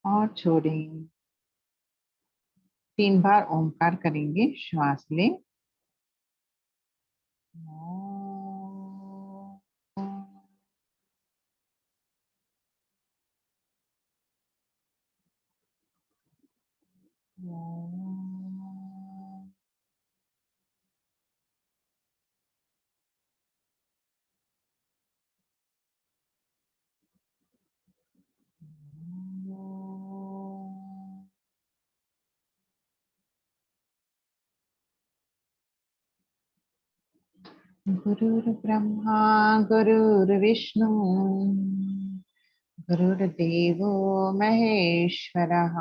और छोड़ें। 3 बार ओंकार करेंगे। श्वास लें। गुरुर्ब्रह्मा गुरुर्विष्णु गुरुर्देवो महेश्वरः।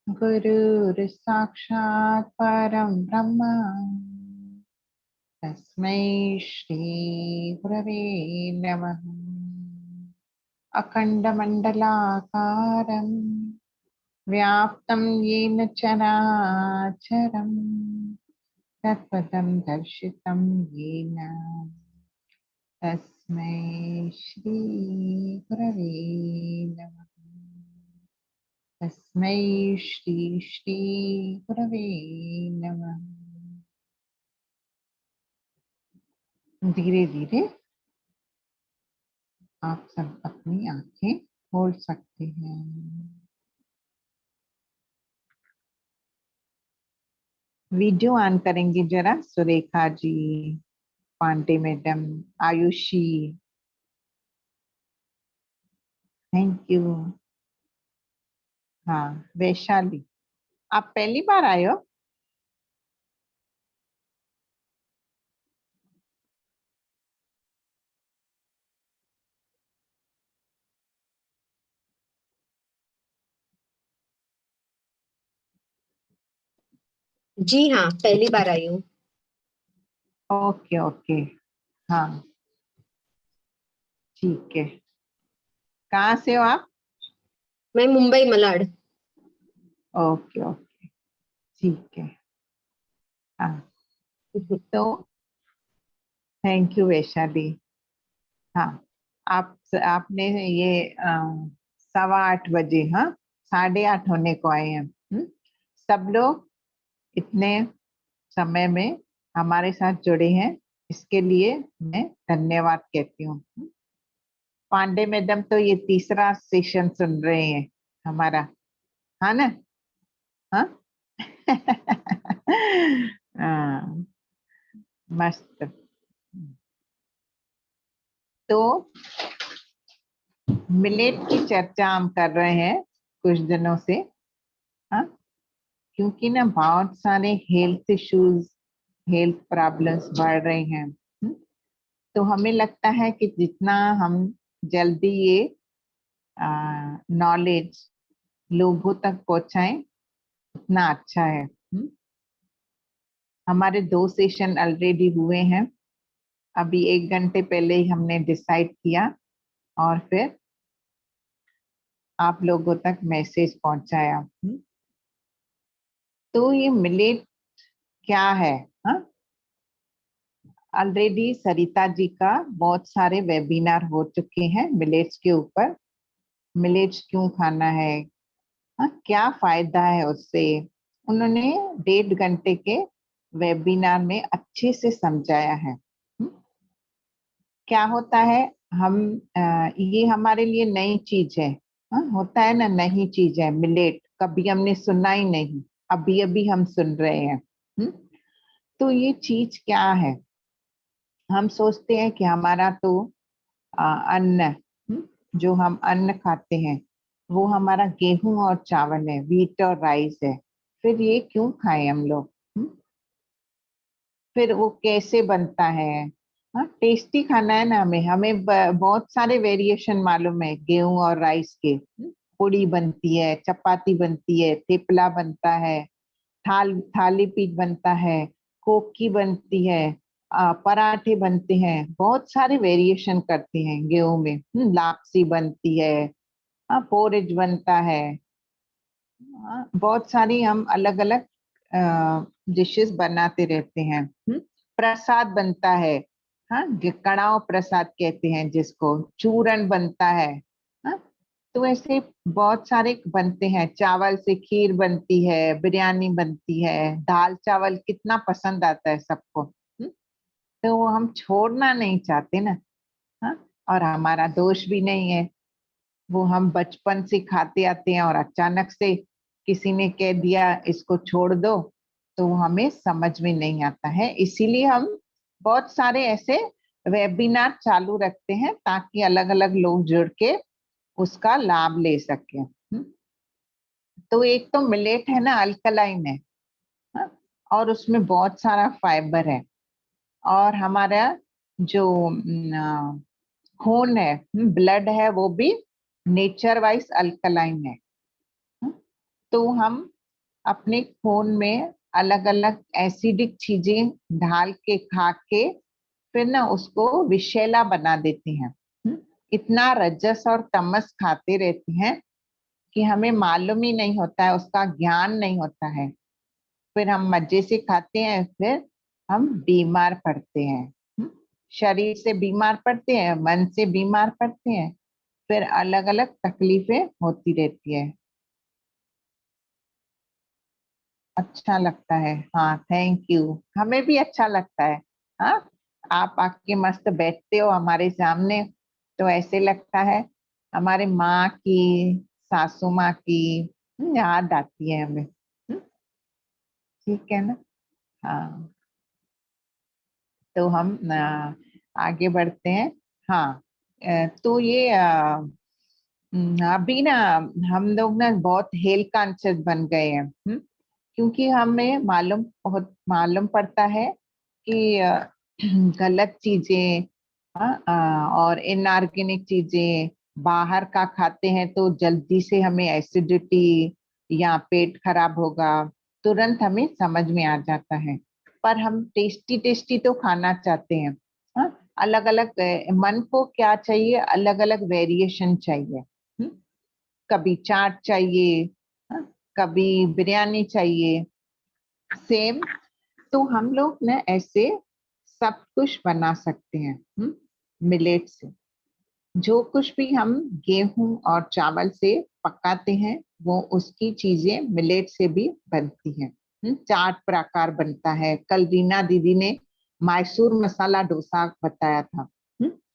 गुरुर्साक्षात् परं ब्रह्म तस्मै श्री गुरवे नमः। अखण्डमण्डलाकारं व्याप्तं येन चराचरं तत्पदं दर्शितं येन तस्मै श्री गुरवे नमः। तस्मै श्री श्री गुरवे नमः। धीरे धीरे आप सब अपनी आंखें खोल सकते हैं। वीडियो ऑन करेंगे जरा। Surekha ji, Pandey madam, Ayushi, thank you. हाँ, वैशाली, आप पहली बार आए हो? जी हाँ, पहली बार आई हूँ। ओके ओके, हाँ ठीक है। कहाँ से हो आप? मैं मुंबई मलाड। ओके ओके, ठीक है। हाँ, तो थैंक यू वैशाली। हाँ, आपने ये 8:15 बजे, हाँ 8:30 होने को आए हैं। सब लोग इतने समय में हमारे साथ जुड़े हैं, इसके लिए मैं धन्यवाद कहती हूँ। पांडे मैडम तो ये तीसरा सेशन सुन रहे हैं हमारा, हाँ ना? हाँ हाँ, मस्त। तो मिलेट की चर्चा हम कर रहे हैं कुछ दिनों से, हाँ, क्योंकि ना बहुत सारे हेल्थ इश्यूज, हेल्थ प्रॉब्लम्स बढ़ रहे हैं। तो हमें लगता है कि जितना हम जल्दी ये नॉलेज लोगों तक पहुंचाएं उतना अच्छा है। हमारे 2 सेशन ऑलरेडी हुए हैं। अभी 1 घंटे पहले ही हमने डिसाइड किया और फिर आप लोगों तक मैसेज पहुंचाया। तो ये मिलेट क्या है? हाँ, ऑलरेडी सरिता जी का बहुत सारे वेबिनार हो चुके हैं मिलेट्स के ऊपर। मिलेट्स क्यों खाना है, हाँ, क्या फायदा है उससे, उन्होंने 1.5 घंटे के वेबिनार में अच्छे से समझाया है। क्या होता है, हम ये हमारे लिए नई चीज है। हाँ, होता है ना, नई चीज है मिलेट, कभी हमने सुना ही नहीं, अभी अभी हम सुन रहे हैं। तो ये चीज क्या है? हम सोचते हैं कि हमारा तो अन्न, जो हम अन्न खाते हैं वो हमारा गेहूं और चावल है, व्हीट और राइस है। फिर ये क्यों खाएं हम लोग? फिर वो कैसे बनता है? हाँ, टेस्टी खाना है ना हमें, बहुत सारे वेरिएशन मालूम है गेहूं और राइस के। पूड़ी बनती है, चपाती बनती है, थेपला बनता है, थाली पीठ बनता है, कोकी बनती है, पराठे बनते हैं, बहुत सारे वेरिएशन करते हैं गेहूं में। लापसी बनती है, पोरिज बनता है, बहुत सारी हम अलग अलग डिशेस बनाते रहते हैं। प्रसाद बनता है, हाँ, कड़ाव प्रसाद कहते हैं जिसको, चूरन बनता है। हाँ, तो ऐसे बहुत सारे बनते हैं, चावल से खीर बनती है, बिरयानी बनती है, दाल चावल कितना पसंद आता है सबको। तो वो हम छोड़ना नहीं चाहते ना। हाँ, और हमारा दोष भी नहीं है, वो हम बचपन से खाते आते हैं और अचानक से किसी ने कह दिया इसको छोड़ दो, तो वो हमें समझ में नहीं आता है। इसीलिए हम बहुत सारे ऐसे वेबिनार चालू रखते हैं ताकि अलग अलग लोग जुड़ के उसका लाभ ले सके। तो एक तो मिलेट है ना, अल्कलाइन है, हाँ, और उसमें बहुत सारा फाइबर है, और हमारा जो खून है, ब्लड है, वो भी नेचर वाइज अल्कलाइन है। तो हम अपने खून में अलग अलग एसिडिक चीजें ढाल के खा के फिर ना उसको विषैला बना देते हैं। इतना रजस और तमस खाते रहते हैं कि हमें मालूम ही नहीं होता है, उसका ज्ञान नहीं होता है। फिर हम मजे से खाते हैं, फिर हम बीमार पड़ते हैं। शरीर से बीमार पड़ते हैं, मन से बीमार पड़ते हैं, फिर अलग अलग तकलीफें होती रहती है। अच्छा लगता है, हाँ, थैंक यू, हमें भी अच्छा लगता है। हाँ, आप आके मस्त बैठते हो हमारे सामने, तो ऐसे लगता है हमारे माँ की, सासू माँ की याद आती है हमें। ठीक है ना। हाँ, तो हम आगे बढ़ते हैं। हाँ, तो ये अभी ना हम लोग ना बहुत हेल्थ कॉन्शियस बन गए हैं। क्योंकि हमें बहुत मालूम पड़ता है कि गलत चीजें, और इनऑर्गेनिक चीजें बाहर का खाते हैं तो जल्दी से हमें एसिडिटी या पेट खराब होगा, तुरंत हमें समझ में आ जाता है। पर हम टेस्टी टेस्टी तो खाना चाहते हैं। हाँ, अलग अलग मन को क्या चाहिए, अलग अलग वेरिएशन चाहिए। कभी चाट चाहिए, हाँ, कभी बिरयानी चाहिए, सेम। तो हम लोग ना ऐसे सब कुछ बना सकते हैं मिलेट से। जो कुछ भी हम गेहूं और चावल से पकाते हैं, वो उसकी चीजें मिलेट से भी बनती हैं। चाट प्रकार बनता है। कल रीना दीदी ने मैसूर मसाला डोसा बताया था।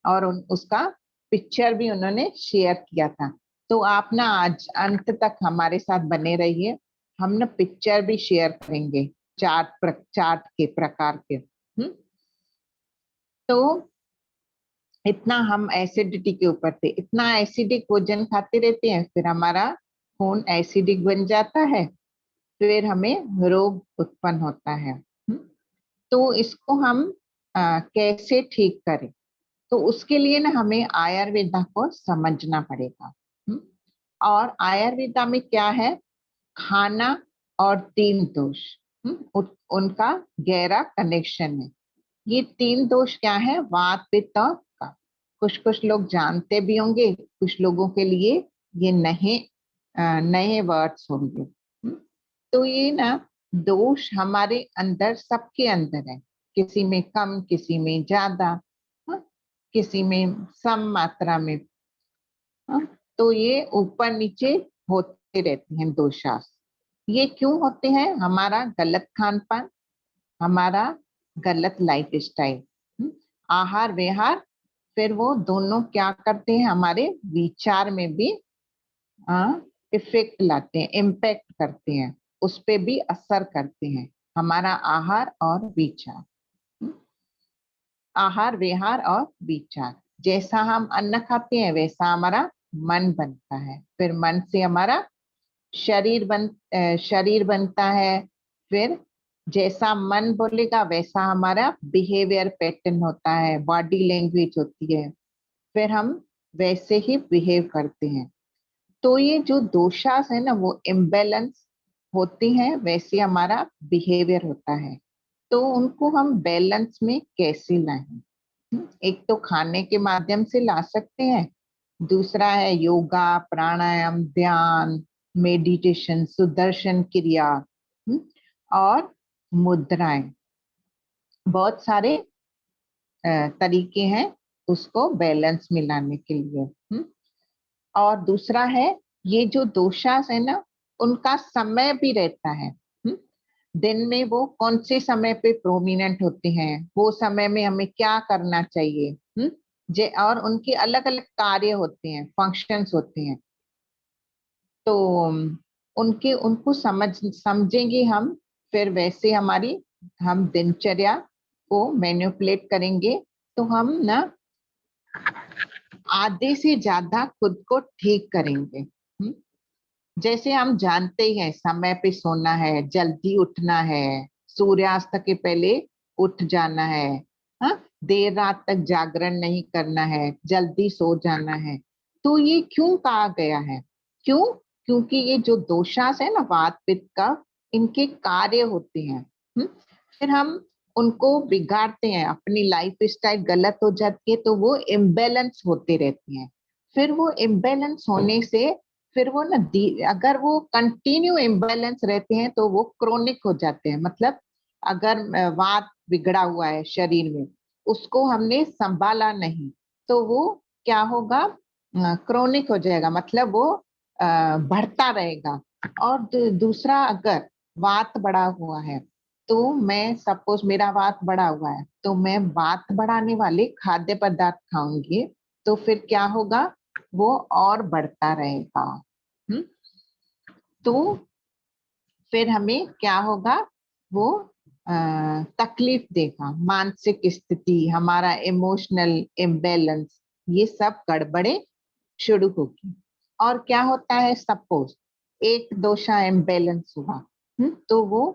और उसका पिक्चर भी उन्होंने शेयर किया था। तो आप ना आज अंत तक हमारे साथ बने रहिए, हम ना पिक्चर भी शेयर करेंगे चाट के प्रकार के। तो इतना हम एसिडिटी के ऊपर थे, इतना एसिडिक भोजन खाते रहते हैं, फिर हमारा खून एसिडिक बन जाता है, फिर हमें रोग उत्पन्न होता है। तो इसको हम कैसे ठीक करें? तो उसके लिए ना हमें आयुर्वेदा को समझना पड़ेगा। और आयुर्वेदा में क्या है, खाना और तीन दोष, उनका गहरा कनेक्शन है। ये तीन दोष क्या है, वात पित्त और कफ। कुछ कुछ लोग जानते भी होंगे, कुछ लोगों के लिए ये नए वर्ड्स होंगे। तो ये ना दोष हमारे अंदर, सबके अंदर है, किसी में कम, किसी में ज्यादा, हाँ, किसी में सम मात्रा में। हाँ, तो ये ऊपर नीचे होते रहते हैं दोषास। ये क्यों होते हैं, हमारा गलत खान पान, हमारा गलत लाइफ स्टाइल, आहार विहार, फिर वो दोनों क्या करते हैं, हमारे विचार में भी इफेक्ट लाते हैं, इम्पैक्ट करते हैं, उस पे भी असर करते हैं, हमारा आहार और विचार। आहार विहार और विचार, जैसा हम अन्न खाते हैं वैसा हमारा मन बनता है, फिर मन से हमारा शरीर बनता है, फिर जैसा मन बोलेगा वैसा हमारा बिहेवियर पैटर्न होता है, बॉडी लैंग्वेज होती है, फिर हम वैसे ही बिहेव करते हैं। तो ये जो दोषास है ना, वो इम्बैलेंस होती हैं, वैसे हमारा बिहेवियर होता है। तो उनको हम बैलेंस में कैसे लाएं? एक तो खाने के माध्यम से ला सकते हैं, दूसरा है योगा, प्राणायाम, ध्यान, मेडिटेशन, सुदर्शन क्रिया, और मुद्राएं। बहुत सारे तरीके हैं उसको बैलेंस में लाने के लिए। और दूसरा है ये जो दोषास है ना, उनका समय भी रहता है। दिन में वो कौन से समय पे प्रोमिनेंट होते हैं, वो समय में हमें क्या करना चाहिए। जे और उनके अलग अलग कार्य होते हैं, फंक्शंस होते हैं। तो उनके उनको समझेंगे हम, फिर वैसे हम दिनचर्या को मैनिपुलेट करेंगे, तो हम ना आधे से ज्यादा खुद को ठीक करेंगे। जैसे हम जानते हैं समय पे सोना है, जल्दी उठना है, सूर्यास्त के पहले उठ जाना है, हाँ, देर रात तक जागरण नहीं करना है, जल्दी सो जाना है। तो ये क्यों कहा गया है? क्यों? क्योंकि ये जो दोषास है ना, वात पित्त का, इनके कार्य होते हैं। फिर हम उनको बिगाड़ते हैं, अपनी लाइफ स्टाइल गलत हो जाती है, तो वो इम्बेलेंस होते रहते हैं। फिर वो इम्बेलेंस होने से फिर वो ना अगर वो कंटिन्यू इम्बैलेंस रहते हैं तो वो क्रोनिक हो जाते हैं। मतलब अगर वात बिगड़ा हुआ है शरीर में, उसको हमने संभाला नहीं, तो वो क्या होगा, क्रोनिक हो जाएगा, मतलब वो बढ़ता रहेगा। और दूसरा, अगर वात बढ़ा हुआ है, तो मैं सपोज मेरा वात बढ़ा हुआ है, तो मैं वात बढ़ाने वाले खाद्य पदार्थ खाऊंगी, तो फिर क्या होगा, वो और बढ़ता रहेगा। तो फिर हमें क्या होगा, वो तकलीफ देगा, मानसिक स्थिति, हमारा इमोशनल इम्बैलेंस, ये सब गड़बड़े शुरू होगी। और क्या होता है, सपोज एक दोषा इम्बैलेंस हुआ, तो वो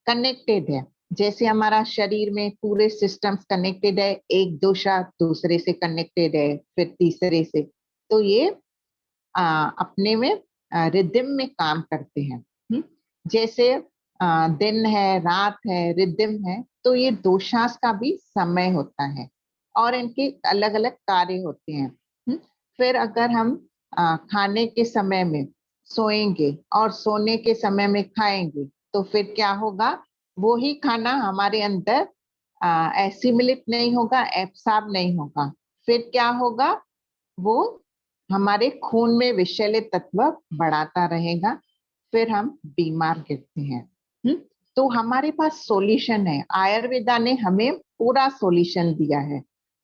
कनेक्टेड है। जैसे हमारा शरीर में पूरे सिस्टम्स कनेक्टेड है, एक दोषा दूसरे से कनेक्टेड है, फिर तीसरे से, तो ये अपने में रिदम में काम करते हैं। जैसे दिन है, रात है, रिदम है, तो ये दोषास का भी समय होता है और इनके अलग अलग कार्य होते हैं। फिर अगर हम खाने के समय में सोएंगे और सोने के समय में खाएंगे, तो फिर क्या होगा, वो ही खाना हमारे अंदर एसिमिलेट नहीं होगा, एब्सॉर्ब नहीं होगा। फिर क्या होगा, वो हमारे खून में विषैले तत्व बढ़ाता रहेगा, फिर हम बीमार गिरते हैं। तो हमारे पास सॉल्यूशन है, आयुर्वेदा ने हमें पूरा सॉल्यूशन दिया है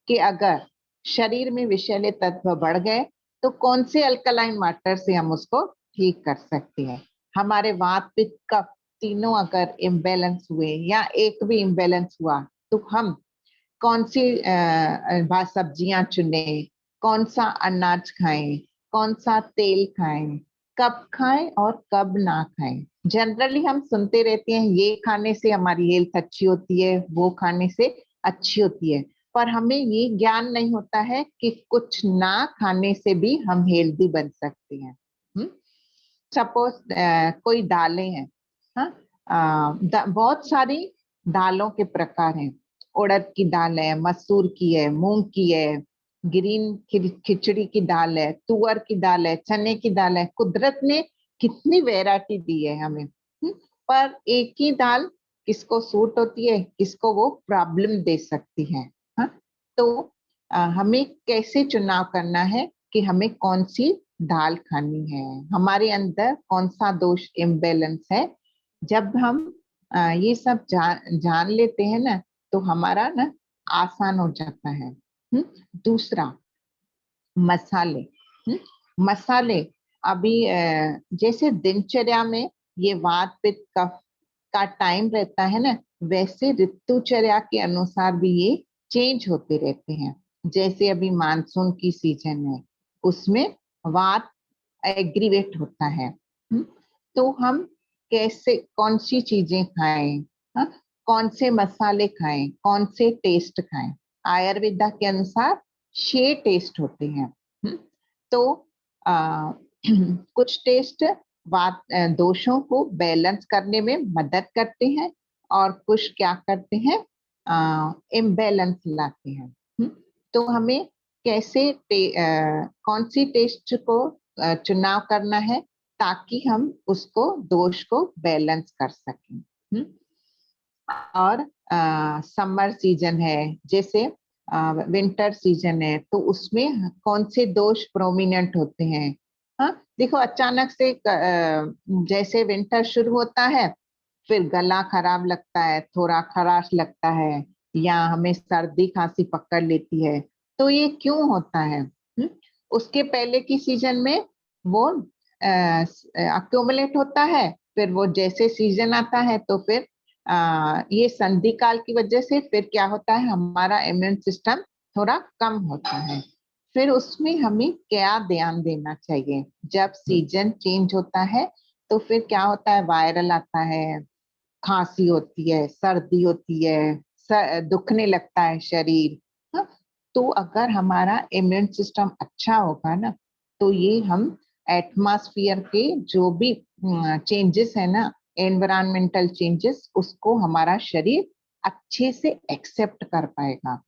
कि अगर शरीर में विषैले तत्व बढ़ गए, तो कौन से अल्कलाइन वाटर से हम उसको ठीक कर सकते हैं। हमारे वात पित्त कफ तीनों अगर इम्बैलेंस हुए या एक भी इम्बैलेंस हुआ, तो हम कौन सी सब्जियां चुने, कौन सा अनाज खाएं, कौन सा तेल खाएं, कब खाएं और कब ना खाएं। जनरली हम सुनते रहते हैं ये खाने से हमारी हेल्थ अच्छी होती है, वो खाने से अच्छी होती है, पर हमें ये ज्ञान नहीं होता है कि कुछ ना खाने से भी हम हेल्दी बन सकते हैं। सपोज कोई दालें हैं, बहुत सारी दालों के प्रकार हैं। उड़द की दाल है, मसूर की है, मूंग की है, ग्रीन खिचड़ी की दाल है, तुअर की दाल है, चने की दाल है। कुदरत ने कितनी वैरायटी दी है हमें। पर एक ही दाल किसको सूट होती है, किसको वो प्रॉब्लम दे सकती है। हाँ? तो हमें कैसे चुनाव करना है कि हमें कौन सी दाल खानी है, हमारे अंदर कौन सा दोष इम्बैलेंस है। जब हम ये सब जान लेते हैं ना, तो हमारा ना आसान हो जाता है। दूसरा, मसाले। मसाले अभी जैसे दिनचर्या में ये वात पित्त कफ का टाइम रहता है ना, वैसे ऋतुचर्या के अनुसार भी ये चेंज होते रहते हैं। जैसे अभी मानसून की सीजन है, उसमें वात एग्रीवेट होता है। तो हम कैसे कौन सी चीजें खाएं, हाँ? कौन से मसाले खाएं, कौन से टेस्ट खाएं। आयुर्वेदा के अनुसार 6 टेस्ट होते हैं। तो आ, कुछ टेस्ट दोषों को बैलेंस करने में मदद करते हैं और कुछ क्या करते हैं, इम्बैलेंस लाते हैं। तो हमें कैसे कौन सी टेस्ट को चुनाव करना है, ताकि हम उसको दोष को बैलेंस कर सकें। और समर सीजन है, जैसे विंटर सीजन है तो उसमें कौन से दोष प्रोमिनेंट होते हैं। हाँ, देखो अचानक से जैसे विंटर शुरू होता है फिर गला खराब लगता है, थोड़ा खराश लगता है, या हमें सर्दी खांसी पकड़ लेती है। तो ये क्यों होता है? उसके पहले की सीजन में वो अक्यूमुलेट होता है, फिर वो जैसे सीजन आता है तो फिर ये संधि काल की वजह से फिर क्या होता है, हमारा इम्यून सिस्टम थोड़ा कम होता है। फिर उसमें हमें क्या ध्यान देना चाहिए? जब सीजन चेंज होता है तो फिर क्या होता है, वायरल आता है, खांसी होती है, सर्दी होती है, दुखने लगता है शरीर। हाँ, तो अगर हमारा इम्यून सिस्टम अच्छा होगा ना तो ये हम एटमॉस्फेयर के जो भी चेंजेस है ना, एनवायरमेंटल चेंजेस, उसको हमारा शरीर अच्छे से एक्सेप्ट कर पाएगा।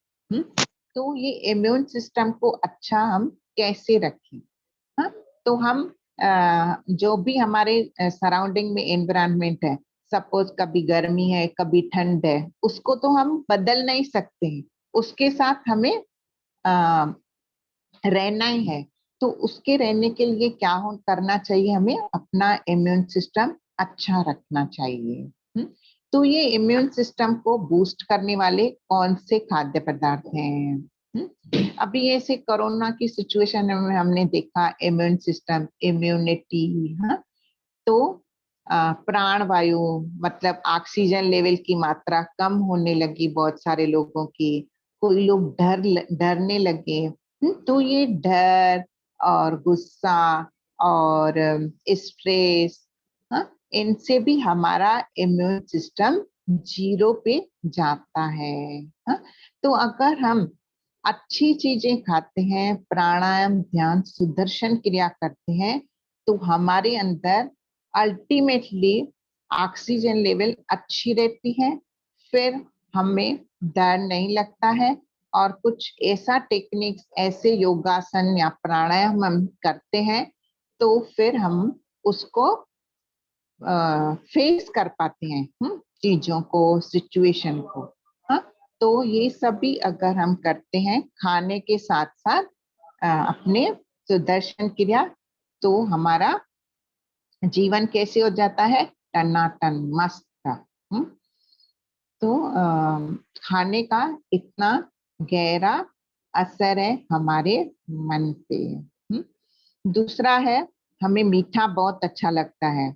तो ये इम्यून सिस्टम को अच्छा हम कैसे रखें? हाँ, तो हम जो भी हमारे सराउंडिंग में एनवायरनमेंट है, सपोज कभी गर्मी है कभी ठंड है, उसको तो हम बदल नहीं सकते हैं, उसके साथ हमें अ, रहना ही है। तो उसके रहने के लिए क्या करना चाहिए, हमें अपना इम्यून सिस्टम अच्छा रखना चाहिए। तो ये इम्यून सिस्टम को बूस्ट करने वाले कौन से खाद्य पदार्थ हैं? अभी ऐसे कोरोना की सिचुएशन में हमने देखा इम्यून सिस्टम, इम्यूनिटी। हाँ, तो प्राण वायु मतलब ऑक्सीजन लेवल की मात्रा कम होने लगी बहुत सारे लोगों की, कोई लोग डरने लगे। तो ये डर और गुस्सा और स्ट्रेस, हाँ, इनसे भी हमारा इम्यून सिस्टम जीरो पे जाता है। हाँ, तो अगर हम अच्छी चीजें खाते हैं, प्राणायाम ध्यान सुदर्शन क्रिया करते हैं, तो हमारे अंदर अल्टीमेटली ऑक्सीजन लेवल अच्छी रहती है, फिर हमें डर नहीं लगता है। और कुछ ऐसा टेक्निक्स, ऐसे योगासन या प्राणायाम हम करते हैं तो फिर हम उसको फेस कर पाते हैं, चीजों को, सिचुएशन को। हाँ, तो ये सभी अगर हम करते हैं खाने के साथ साथ अपने सुदर्शन क्रिया, तो हमारा जीवन कैसे हो जाता है, टनाटन मस्त। हम्म, तो खाने का इतना गहरा असर है हमारे मन पे। दूसरा है, हमें मीठा बहुत अच्छा लगता है।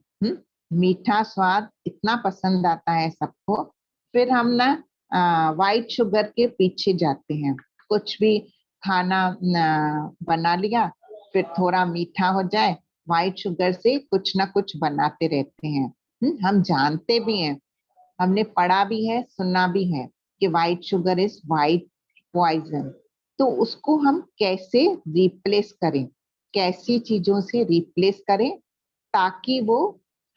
मीठा स्वाद इतना पसंद आता है सबको, फिर हम ना वाइट शुगर के पीछे जाते हैं। कुछ भी खाना बना लिया, फिर थोड़ा मीठा हो जाए, वाइट शुगर से कुछ ना कुछ बनाते रहते हैं। हम जानते भी हैं, हमने पढ़ा भी है, सुना भी है कि white sugar is white poison. तो उसको हम कैसे रिप्लेस करें, कैसी चीजों से रिप्लेस करें ताकि वो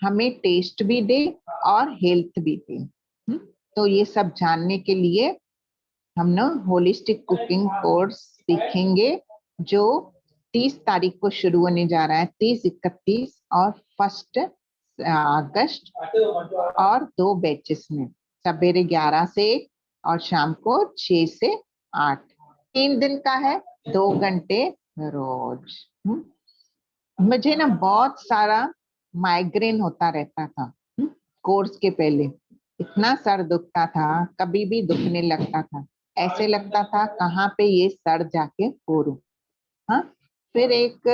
हमें टेस्ट भी दे और हेल्थ भी दे। तो ये सब जानने के लिए हम ना होलिस्टिक कुकिंग कोर्स सीखेंगे, जो 30 तारीख को शुरू होने जा रहा है, 30, 31 और 1 अगस्त, और 2 बैचेस में, सवेरे 11 से और शाम को 6 से 8, 3 दिन का है, 2 घंटे रोज। मुझे ना बहुत सारा माइग्रेन होता रहता था कोर्स के पहले, इतना सर दुखता था, कभी भी दुखने लगता था, ऐसे लगता था कहाँ पे ये सर जाके फोड़ूं। हाँ, फिर एक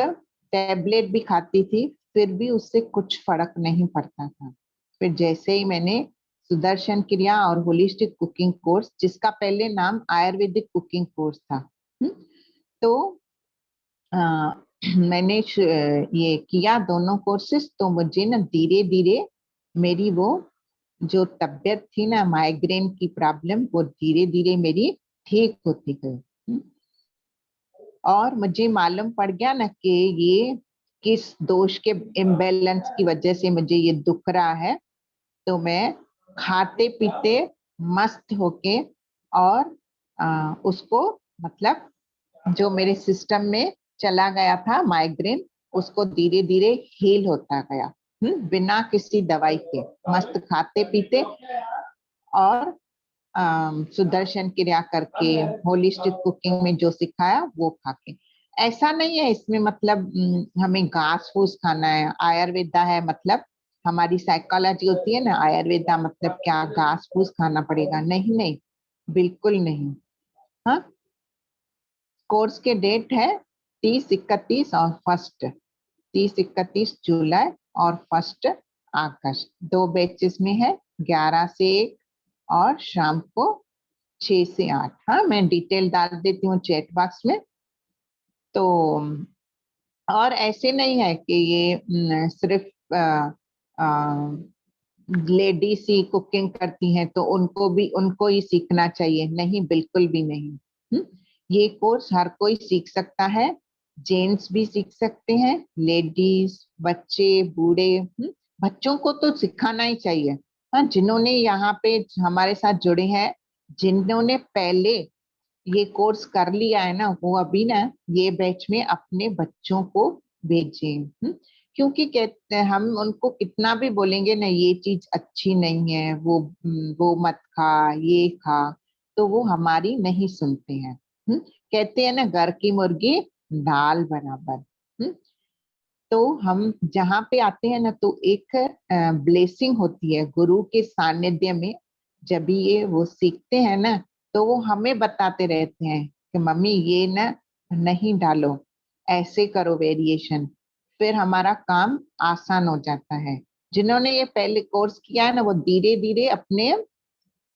टैबलेट भी खाती थी, फिर भी उससे कुछ फर्क नहीं पड़ता था। फिर जैसे ही मैंने सुदर्शन क्रिया और होलिस्टिक कुकिंग कोर्स, जिसका पहले नाम आयुर्वेदिक कुकिंग कोर्स था, तो अ, मैंने ये किया दोनों कोर्सेस, तो मुझे ना धीरे धीरे मेरी वो जो तबीयत थी ना, माइग्रेन की प्रॉब्लम, वो धीरे धीरे मेरी ठीक होती गई। और मुझे मालूम पड़ गया ना कि ये किस दोष के इम्बैलेंस की वजह से मुझे ये दुख रहा है। तो मैं खाते पीते मस्त होके और उसको मतलब जो मेरे सिस्टम में चला गया था माइग्रेन, उसको धीरे धीरे हील होता गया, बिना किसी दवाई के, मस्त खाते पीते और सुदर्शन क्रिया करके, होलिस्टिक कुकिंग में जो सिखाया वो खा के। ऐसा नहीं है इसमें मतलब हमें घास फूस खाना है। आयुर्वेदा है मतलब हमारी साइकोलॉजी होती है ना, आयुर्वेदा मतलब क्या घास फूस खाना पड़ेगा? नहीं नहीं, बिल्कुल नहीं। हाँ, कोर्स के डेट है 30, 31 और 1, 30, 31 जुलाई और 1 अगस्त। 2 बैचेस में है, 11 से 1 और शाम को 6 से 8। हाँ, मैं डिटेल डाल देती हूँ चैट बॉक्स में। तो और ऐसे नहीं है कि ये सिर्फ लेडीज ही कुकिंग करती हैं तो उनको ही सीखना चाहिए, नहीं, बिल्कुल भी नहीं। ये कोर्स हर कोई सीख सकता है, जेंट्स भी सीख सकते हैं, लेडीज, बच्चे, बूढ़े। बच्चों को तो सिखाना ही चाहिए। हाँ, जिन्होंने यहाँ पे हमारे साथ जुड़े हैं, जिन्होंने पहले ये कोर्स कर लिया है ना, वो अभी ना ये बैच में अपने बच्चों को भेजें। क्योंकि कहते हैं, हम उनको कितना भी बोलेंगे ना ये चीज अच्छी नहीं है, वो मत खा, ये खा, तो वो हमारी नहीं सुनते हैं। कहते हैं ना, घर की मुर्गी दाल बराबर। तो हम जहाँ पे आते हैं ना, तो एक ब्लेसिंग होती है गुरु के सानिध्य में। जब भी ये वो सीखते हैं ना, तो वो हमें बताते रहते हैं कि मम्मी ये ना नहीं डालो, ऐसे करो वेरिएशन, फिर हमारा काम आसान हो जाता है। जिन्होंने ये पहले कोर्स किया है ना, वो धीरे धीरे अपने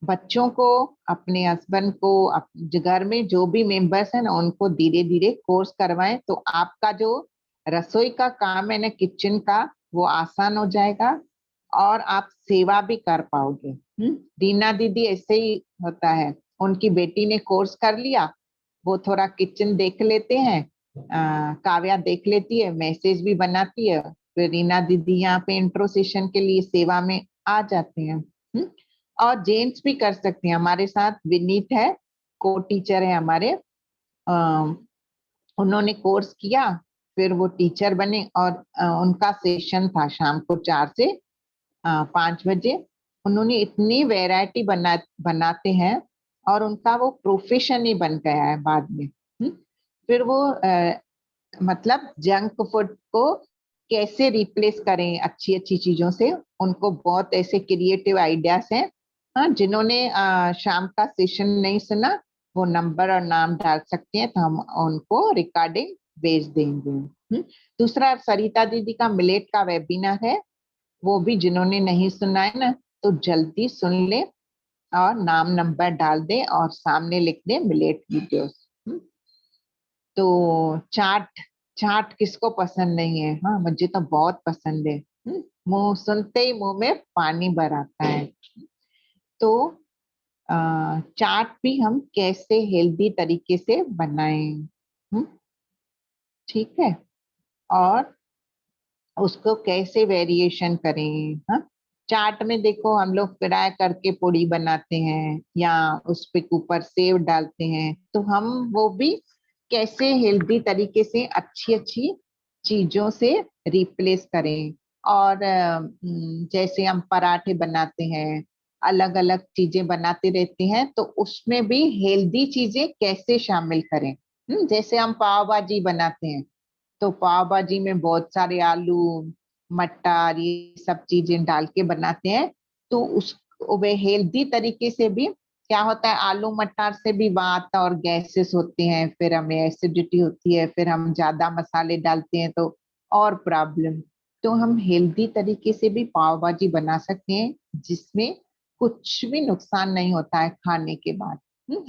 बच्चों को, अपने हस्बैंड को, घर में जो भी मेंबर्स हैं ना, उनको धीरे धीरे कोर्स करवाएं, तो आपका जो रसोई का काम है ना, किचन का, वो आसान हो जाएगा और आप सेवा भी कर पाओगे। दीना दीदी ऐसे ही होता है, उनकी बेटी ने कोर्स कर लिया, वो थोड़ा किचन देख लेते हैं, काव्या देख लेती है, मैसेज भी बनाती है, फिर रीना दीदी यहाँ पे इंट्रो सेशन के लिए सेवा में आ जाते हैं। और जेंट्स भी कर सकते हैं। हमारे साथ विनीत है, को टीचर है हमारे, उन्होंने कोर्स किया, फिर वो टीचर बने और उनका सेशन था शाम को 4 से 5 बजे। उन्होंने इतनी वैरायटी बनाते हैं और उनका वो प्रोफेशन ही बन गया है बाद में। फिर वो मतलब जंक फूड को कैसे रिप्लेस करें अच्छी अच्छी चीजों से, उनको बहुत ऐसे क्रिएटिव आइडियाज हैं। हाँ, जिन्होंने शाम का सेशन नहीं सुना, वो नंबर और नाम डाल सकते हैं, तो हम उनको रिकॉर्डिंग भेज देंगे। दूसरा, सरिता दीदी का मिलेट का वेबिनार है, वो भी जिन्होंने नहीं सुना है ना, तो जल्दी सुन ले और नाम नंबर डाल दे और सामने लिख दे मिलेट वीडियोस। तो चाट, चाट किसको पसंद नहीं है? हाँ, मुझे तो बहुत पसंद है। मुंह सुनते ही मुंह में पानी भर आता है। तो चाट भी हम कैसे हेल्दी तरीके से बनाएं, ठीक है, और उसको कैसे वेरिएशन करें। हाँ, चाट में देखो हम लोग फ्राई करके पूड़ी बनाते हैं या उस पे ऊपर सेव डालते हैं, तो हम वो भी कैसे हेल्दी तरीके से अच्छी अच्छी चीजों से रिप्लेस करें। और जैसे हम पराठे बनाते हैं, अलग अलग चीजें बनाते रहते हैं, तो उसमें भी हेल्दी चीजें कैसे शामिल करें। जैसे हम पाव भाजी बनाते हैं, तो पाव भाजी में बहुत सारे आलू, मटर, ये सब चीजें डाल के बनाते हैं, तो उस वे हेल्दी तरीके से भी क्या होता है, आलू मटर से भी वात और गैसेस होते हैं, फिर हमें एसिडिटी होती है, फिर हम ज्यादा मसाले डालते हैं तो और प्रॉब्लम। तो हम हेल्दी तरीके से भी पाव भाजी बना सकते हैं, जिसमें कुछ भी नुकसान नहीं होता है खाने के बाद।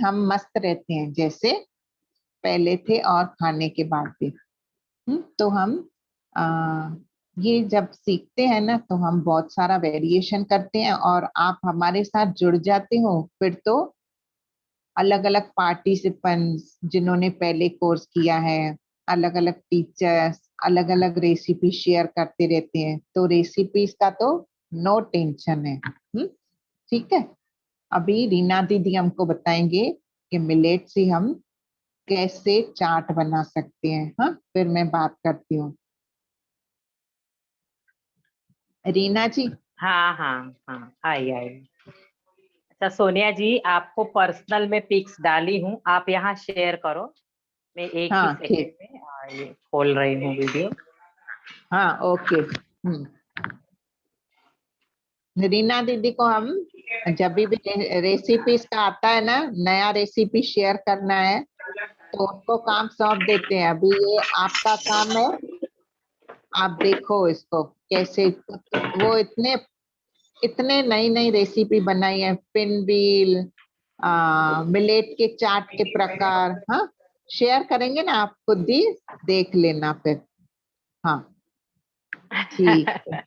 हम मस्त रहते हैं जैसे पहले थे और खाने के बाद भी। तो हम आ, ये जब सीखते हैं ना, तो हम बहुत सारा वेरिएशन करते हैं और आप हमारे साथ जुड़ जाते हो, फिर तो अलग अलग पार्टिसिपेंट्स जिन्होंने पहले कोर्स किया है, अलग अलग टीचर्स अलग अलग रेसिपी शेयर करते रहते हैं, तो रेसिपीज का तो नो टेंशन है। ठीक है, अभी रीना दीदी हमको बताएंगे कि मिलेट से हम कैसे चाट बना सकते हैं। हाँ, फिर मैं बात करती हूँ। रीना जी। हाँ हाँ हाँ, आई आई। अच्छा सोनिया जी, आपको पर्सनल में पिक्स डाली हूँ, आप यहाँ शेयर करो। मैं एक ही हाँ सेकंड ठीक। में ये खोल रही हूँ वीडियो। हाँ ओके। रीना दीदी को हम जब भी रेसिपीज का आता है ना, नया रेसिपी शेयर करना है तो उनको काम सौंप देते हैं। अभी ये आपका काम है, आप देखो इसको कैसे। वो इतने इतने नई नई रेसिपी बनाई है, पिनवील, मिलेट के चाट के प्रकार। हाँ शेयर करेंगे ना, आप खुद ही देख लेना फिर। हाँ ठीक है।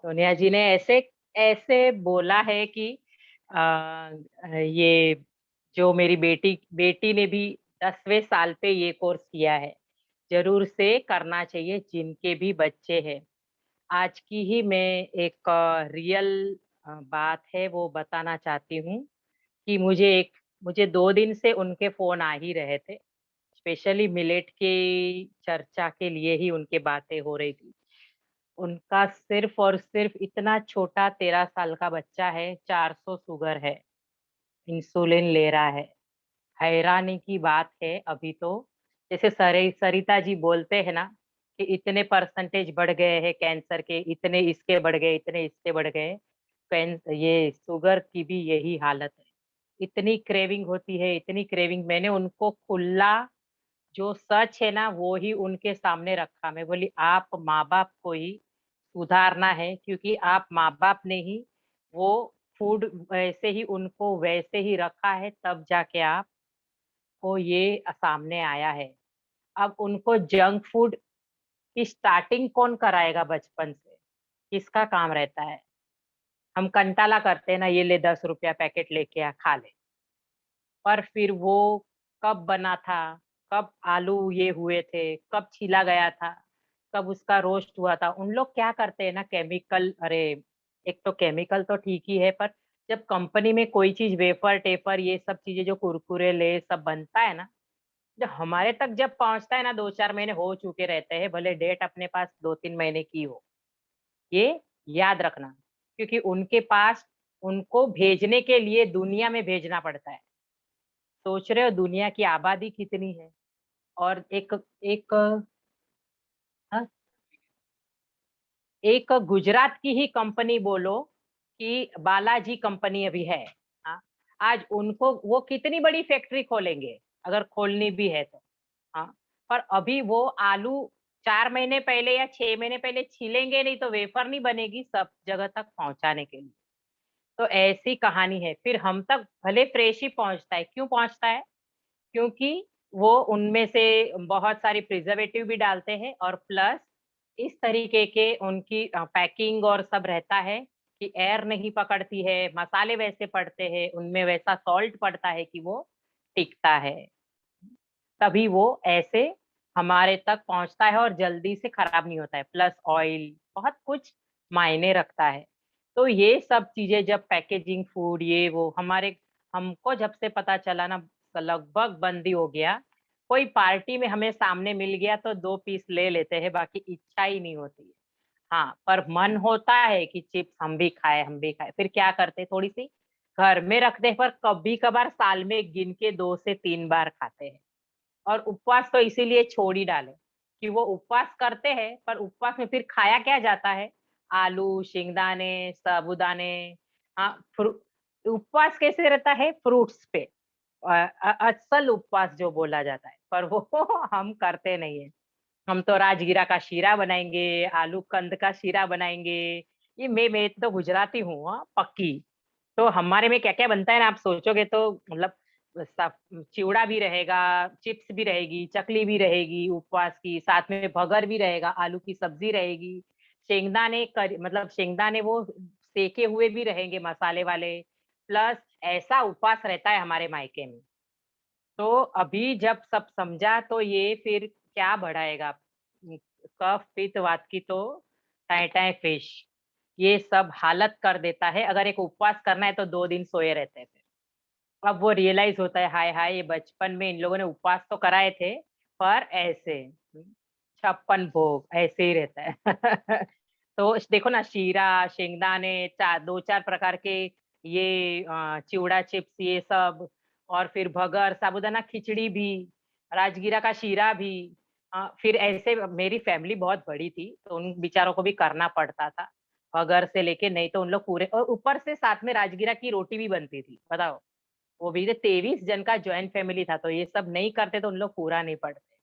सोनिया जी ने ऐसे ऐसे बोला है कि ये जो मेरी बेटी ने भी 10वें साल पे ये कोर्स किया है, जरूर से करना चाहिए जिनके भी बच्चे हैं। आज की ही मैं एक रियल बात है वो बताना चाहती हूँ कि मुझे 2 दिन से उनके फोन आ ही रहे थे। स्पेशली मिलेट की चर्चा के लिए ही उनके बातें हो रही थी। उनका सिर्फ और सिर्फ इतना छोटा 13 साल का बच्चा है, 400 शुगर है, इंसुलिन ले रहा है। हैरानी की बात है अभी तो, जैसे सरिता जी बोलते हैं ना कि इतने परसेंटेज बढ़ गए हैं कैंसर के, इतने इसके बढ़ गए, इतने इसके बढ़ गए। ये शुगर की भी यही हालत है। इतनी क्रेविंग होती है, इतनी क्रेविंग। मैंने उनको खुला जो सच है ना वो ही उनके सामने रखा। मैं बोली आप माँ बाप को ही सुधारना है, क्योंकि आप माँ बाप ने ही वो फूड वैसे ही उनको वैसे ही रखा है, तब जाके आप को ये सामने आया है। अब उनको जंक फूड की स्टार्टिंग कौन कराएगा बचपन से? किसका काम रहता है? हम कंटाला करते हैं ना, ये ले 10 रुपया पैकेट लेके आ खा ले। पर फिर वो कब बना था, कब आलू ये हुए थे, कब छीला गया था, कब उसका रोस्ट हुआ था। उन लोग क्या करते हैं ना, केमिकल, अरे एक तो केमिकल तो ठीक ही है, पर जब कंपनी में कोई चीज वेफर टेफर ये सब चीजें जो कुरकुरे ले सब बनता है ना, जब हमारे तक जब पहुंचता है ना, 2-4 महीने हो चुके रहते हैं, भले डेट अपने पास 2-3 महीने की हो। ये याद रखना, क्योंकि उनके पास उनको भेजने के लिए दुनिया में भेजना पड़ता है। सोच रहे हो दुनिया की आबादी कितनी है? और एक एक हाँ, एक गुजरात की ही कंपनी बोलो कि बालाजी कंपनी अभी है। हाँ, आज उनको वो कितनी बड़ी फैक्ट्री खोलेंगे, अगर खोलनी भी है तो। हाँ, पर अभी वो आलू 4 महीने पहले या 6 महीने पहले छीलेंगे नहीं तो वेफर नहीं बनेगी सब जगह तक पहुंचाने के लिए। तो ऐसी कहानी है। फिर हम तक भले फ्रेश ही पहुंचता है, क्यों पहुंचता है? क्योंकि वो उनमें से बहुत सारी प्रिजर्वेटिव भी डालते हैं, और प्लस इस तरीके के उनकी पैकिंग और सब रहता है कि एयर नहीं पकड़ती है, मसाले वैसे पड़ते हैं, उनमें वैसा सॉल्ट पड़ता है कि वो टिकता है। तभी वो ऐसे हमारे तक पहुंचता है और जल्दी से खराब नहीं होता है। प्लस ऑयल बहुत कुछ मायने रखता है। तो ये सब चीजें जब पैकेजिंग फूड ये वो हमारे हमको जब से पता चला ना, लगभग बंद ही हो गया। कोई पार्टी में हमें सामने मिल गया तो 2 पीस ले लेते हैं, बाकी इच्छा ही नहीं होती है। हाँ, पर मन होता है कि चिप्स हम भी खाए, हम भी खाए। फिर क्या करते, थोड़ी सी घर में रखते हैं, पर कभी कभार साल में गिन के 2 से 3 बार खाते हैं। और उपवास तो इसीलिए छोड़ ही डाले कि वो उपवास करते हैं, पर उपवास में फिर खाया क्या जाता है? आलू, शिंगदाने, साबूदाने। हाँ, उपवास कैसे रहता है? फ्रूट्स पे। असल उपवास जो बोला जाता है, पर वो हम करते नहीं है। हम तो राजगीरा का शीरा बनाएंगे, आलू कंद का शीरा बनाएंगे। ये मैं तो गुजराती हूँ, हाँ, पक्की। तो हमारे में क्या क्या बनता है ना, आप सोचोगे तो मतलब चिवड़ा भी रहेगा, चिप्स भी रहेगी, चकली भी रहेगी उपवास की, साथ में भगर भी रहेगा, आलू की सब्जी रहेगी, मतलब शेंगदाने वो सेके हुए भी रहेंगे मसाले वाले। प्लस ऐसा उपवास रहता है हमारे मायके में। तो अभी जब सब समझा तो ये फिर क्या बढ़ाएगा? कफ पित्त वात की तो टाए टाए फिश, ये सब हालत कर देता है। अगर एक उपवास करना है तो 2 दिन सोए रहते हैं। फिर अब वो रियलाइज होता है, हाय हाय, ये बचपन में इन लोगों ने उपवास तो कराए थे, पर ऐसे 56 भोग ऐसे ही रहता है। तो देखो ना, शीरा, शेंगदाने, 2-4 प्रकार के ये चिवड़ा चिप्स ये सब, और फिर भगर, साबूदाना खिचड़ी भी, राजगीरा का शीरा भी। फिर ऐसे मेरी फैमिली बहुत बड़ी थी, तो उन बेचारों को भी करना पड़ता था, भगर से लेके, नहीं तो उन लोग पूरे, और ऊपर से साथ में राजगीरा की रोटी भी बनती थी, बताओ। वो भी 23 जन का जॉइंट फैमिली था, तो ये सब नहीं करते तो उन लोग पूरा नहीं पड़ते।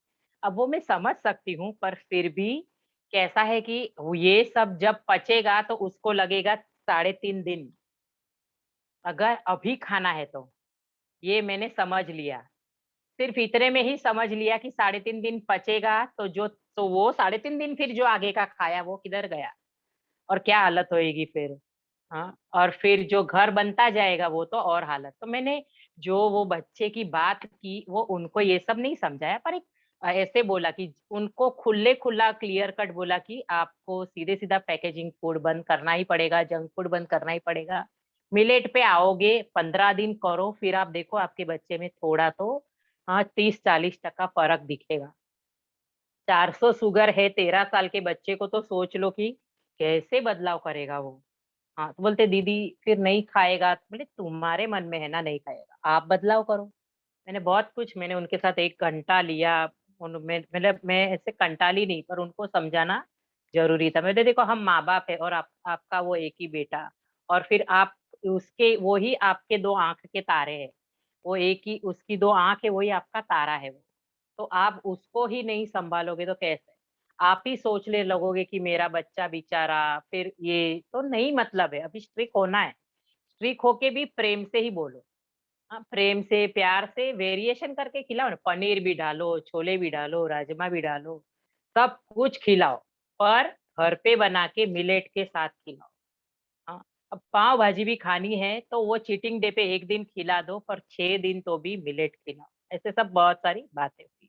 अब वो मैं समझ सकती हूँ, पर फिर भी कैसा है कि ये सब जब पचेगा तो उसको लगेगा 3.5 दिन, अगर अभी खाना है तो। ये मैंने समझ लिया, सिर्फ इतने में ही समझ लिया कि 3.5 दिन पचेगा, तो जो, तो वो 3.5 दिन फिर जो आगे का खाया वो किधर गया, और क्या हालत होएगी फिर। हाँ, और फिर जो घर बनता जाएगा वो तो और हालत। तो मैंने जो वो बच्चे की बात की, वो उनको ये सब नहीं समझाया, पर एक ऐसे बोला कि उनको खुले खुला क्लियर कट बोला कि आपको सीधे सीधा पैकेजिंग फूड बंद करना ही पड़ेगा, जंक फूड बंद करना ही पड़ेगा। मिलेट पे आओगे, 15 दिन करो, फिर आप देखो आपके बच्चे में थोड़ा तो, हाँ, 30-40% फर्क दिखेगा। 400 शुगर है 13 साल के बच्चे को, तो सोच लो कि कैसे बदलाव करेगा वो। हाँ, तो बोलते दीदी फिर नहीं खाएगा, तो बोले तुम्हारे मन में है ना नहीं खाएगा, आप बदलाव करो। मैंने बहुत कुछ, मैंने उनके साथ 1 घंटा लिया। मतलब मैं ऐसे कंटाली नहीं, पर उनको समझाना जरूरी था। मैंने देखो हम माँ बाप है, और आपका वो एक ही बेटा, और फिर आप उसके, वो ही आपके 2 आंख के तारे हैं। वो एक ही, उसकी 2 आंख है, वही आपका तारा है वो। तो आप उसको ही नहीं संभालोगे तो कैसे। आप ही सोचने लगोगे कि मेरा बच्चा बेचारा, फिर ये तो नहीं, मतलब है अभी स्ट्रिक होना है। स्ट्रिक होके भी प्रेम से ही बोलो। हाँ, प्रेम से प्यार से वेरिएशन करके खिलाओ ना, पनीर भी डालो, छोले भी डालो, राजमा भी डालो, सब कुछ खिलाओ, पर घर पे बना के मिलेट के साथ खिलाओ। हाँ, अब पाव भाजी भी खानी है तो वो चीटिंग डे पे 1 दिन खिला दो, पर 6 दिन तो भी मिलेट खिलाओ। ऐसे सब बहुत सारी बातें हुई।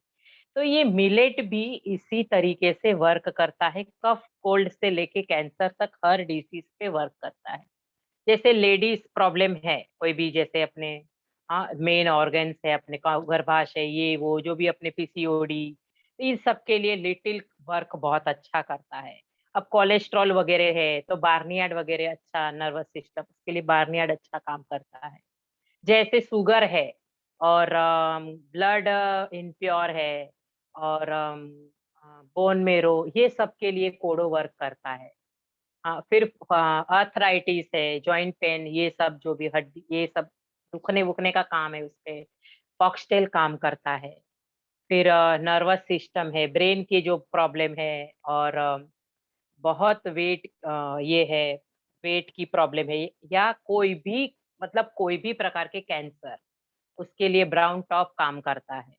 तो ये मिलेट भी इसी तरीके से वर्क करता है, कफ कोल्ड से लेके कैंसर तक हर डिसीज पे वर्क करता है। जैसे लेडीज प्रॉब्लम है कोई भी, जैसे अपने, हाँ, मेन ऑर्गन्स है अपने का, गर्भाशय, ये वो जो भी अपने पीसीओडी, इन सब के लिए लिटिल वर्क बहुत अच्छा करता है। अब कोलेस्ट्रॉल वगैरह है तो बार्नियाड वगैरह अच्छा, नर्वस सिस्टम, उसके लिए बार्नियाड अच्छा काम करता है। जैसे शुगर है, और ब्लड इम्प्योर है, और बोन मेरो, ये सब के लिए कोडो वर्क करता है। हाँ, फिर अर्थराइटिस है, जॉइंट पेन, ये सब जो भी हड्डी, ये सब दुखने वुखने का काम है उसपे, फॉक्सटेल काम करता है। फिर नर्वस सिस्टम है, ब्रेन की जो प्रॉब्लम है, और बहुत वेट, ये है, वेट की प्रॉब्लम है, या कोई भी, मतलब कोई भी प्रकार के कैंसर, उसके लिए ब्राउन टॉप काम करता है।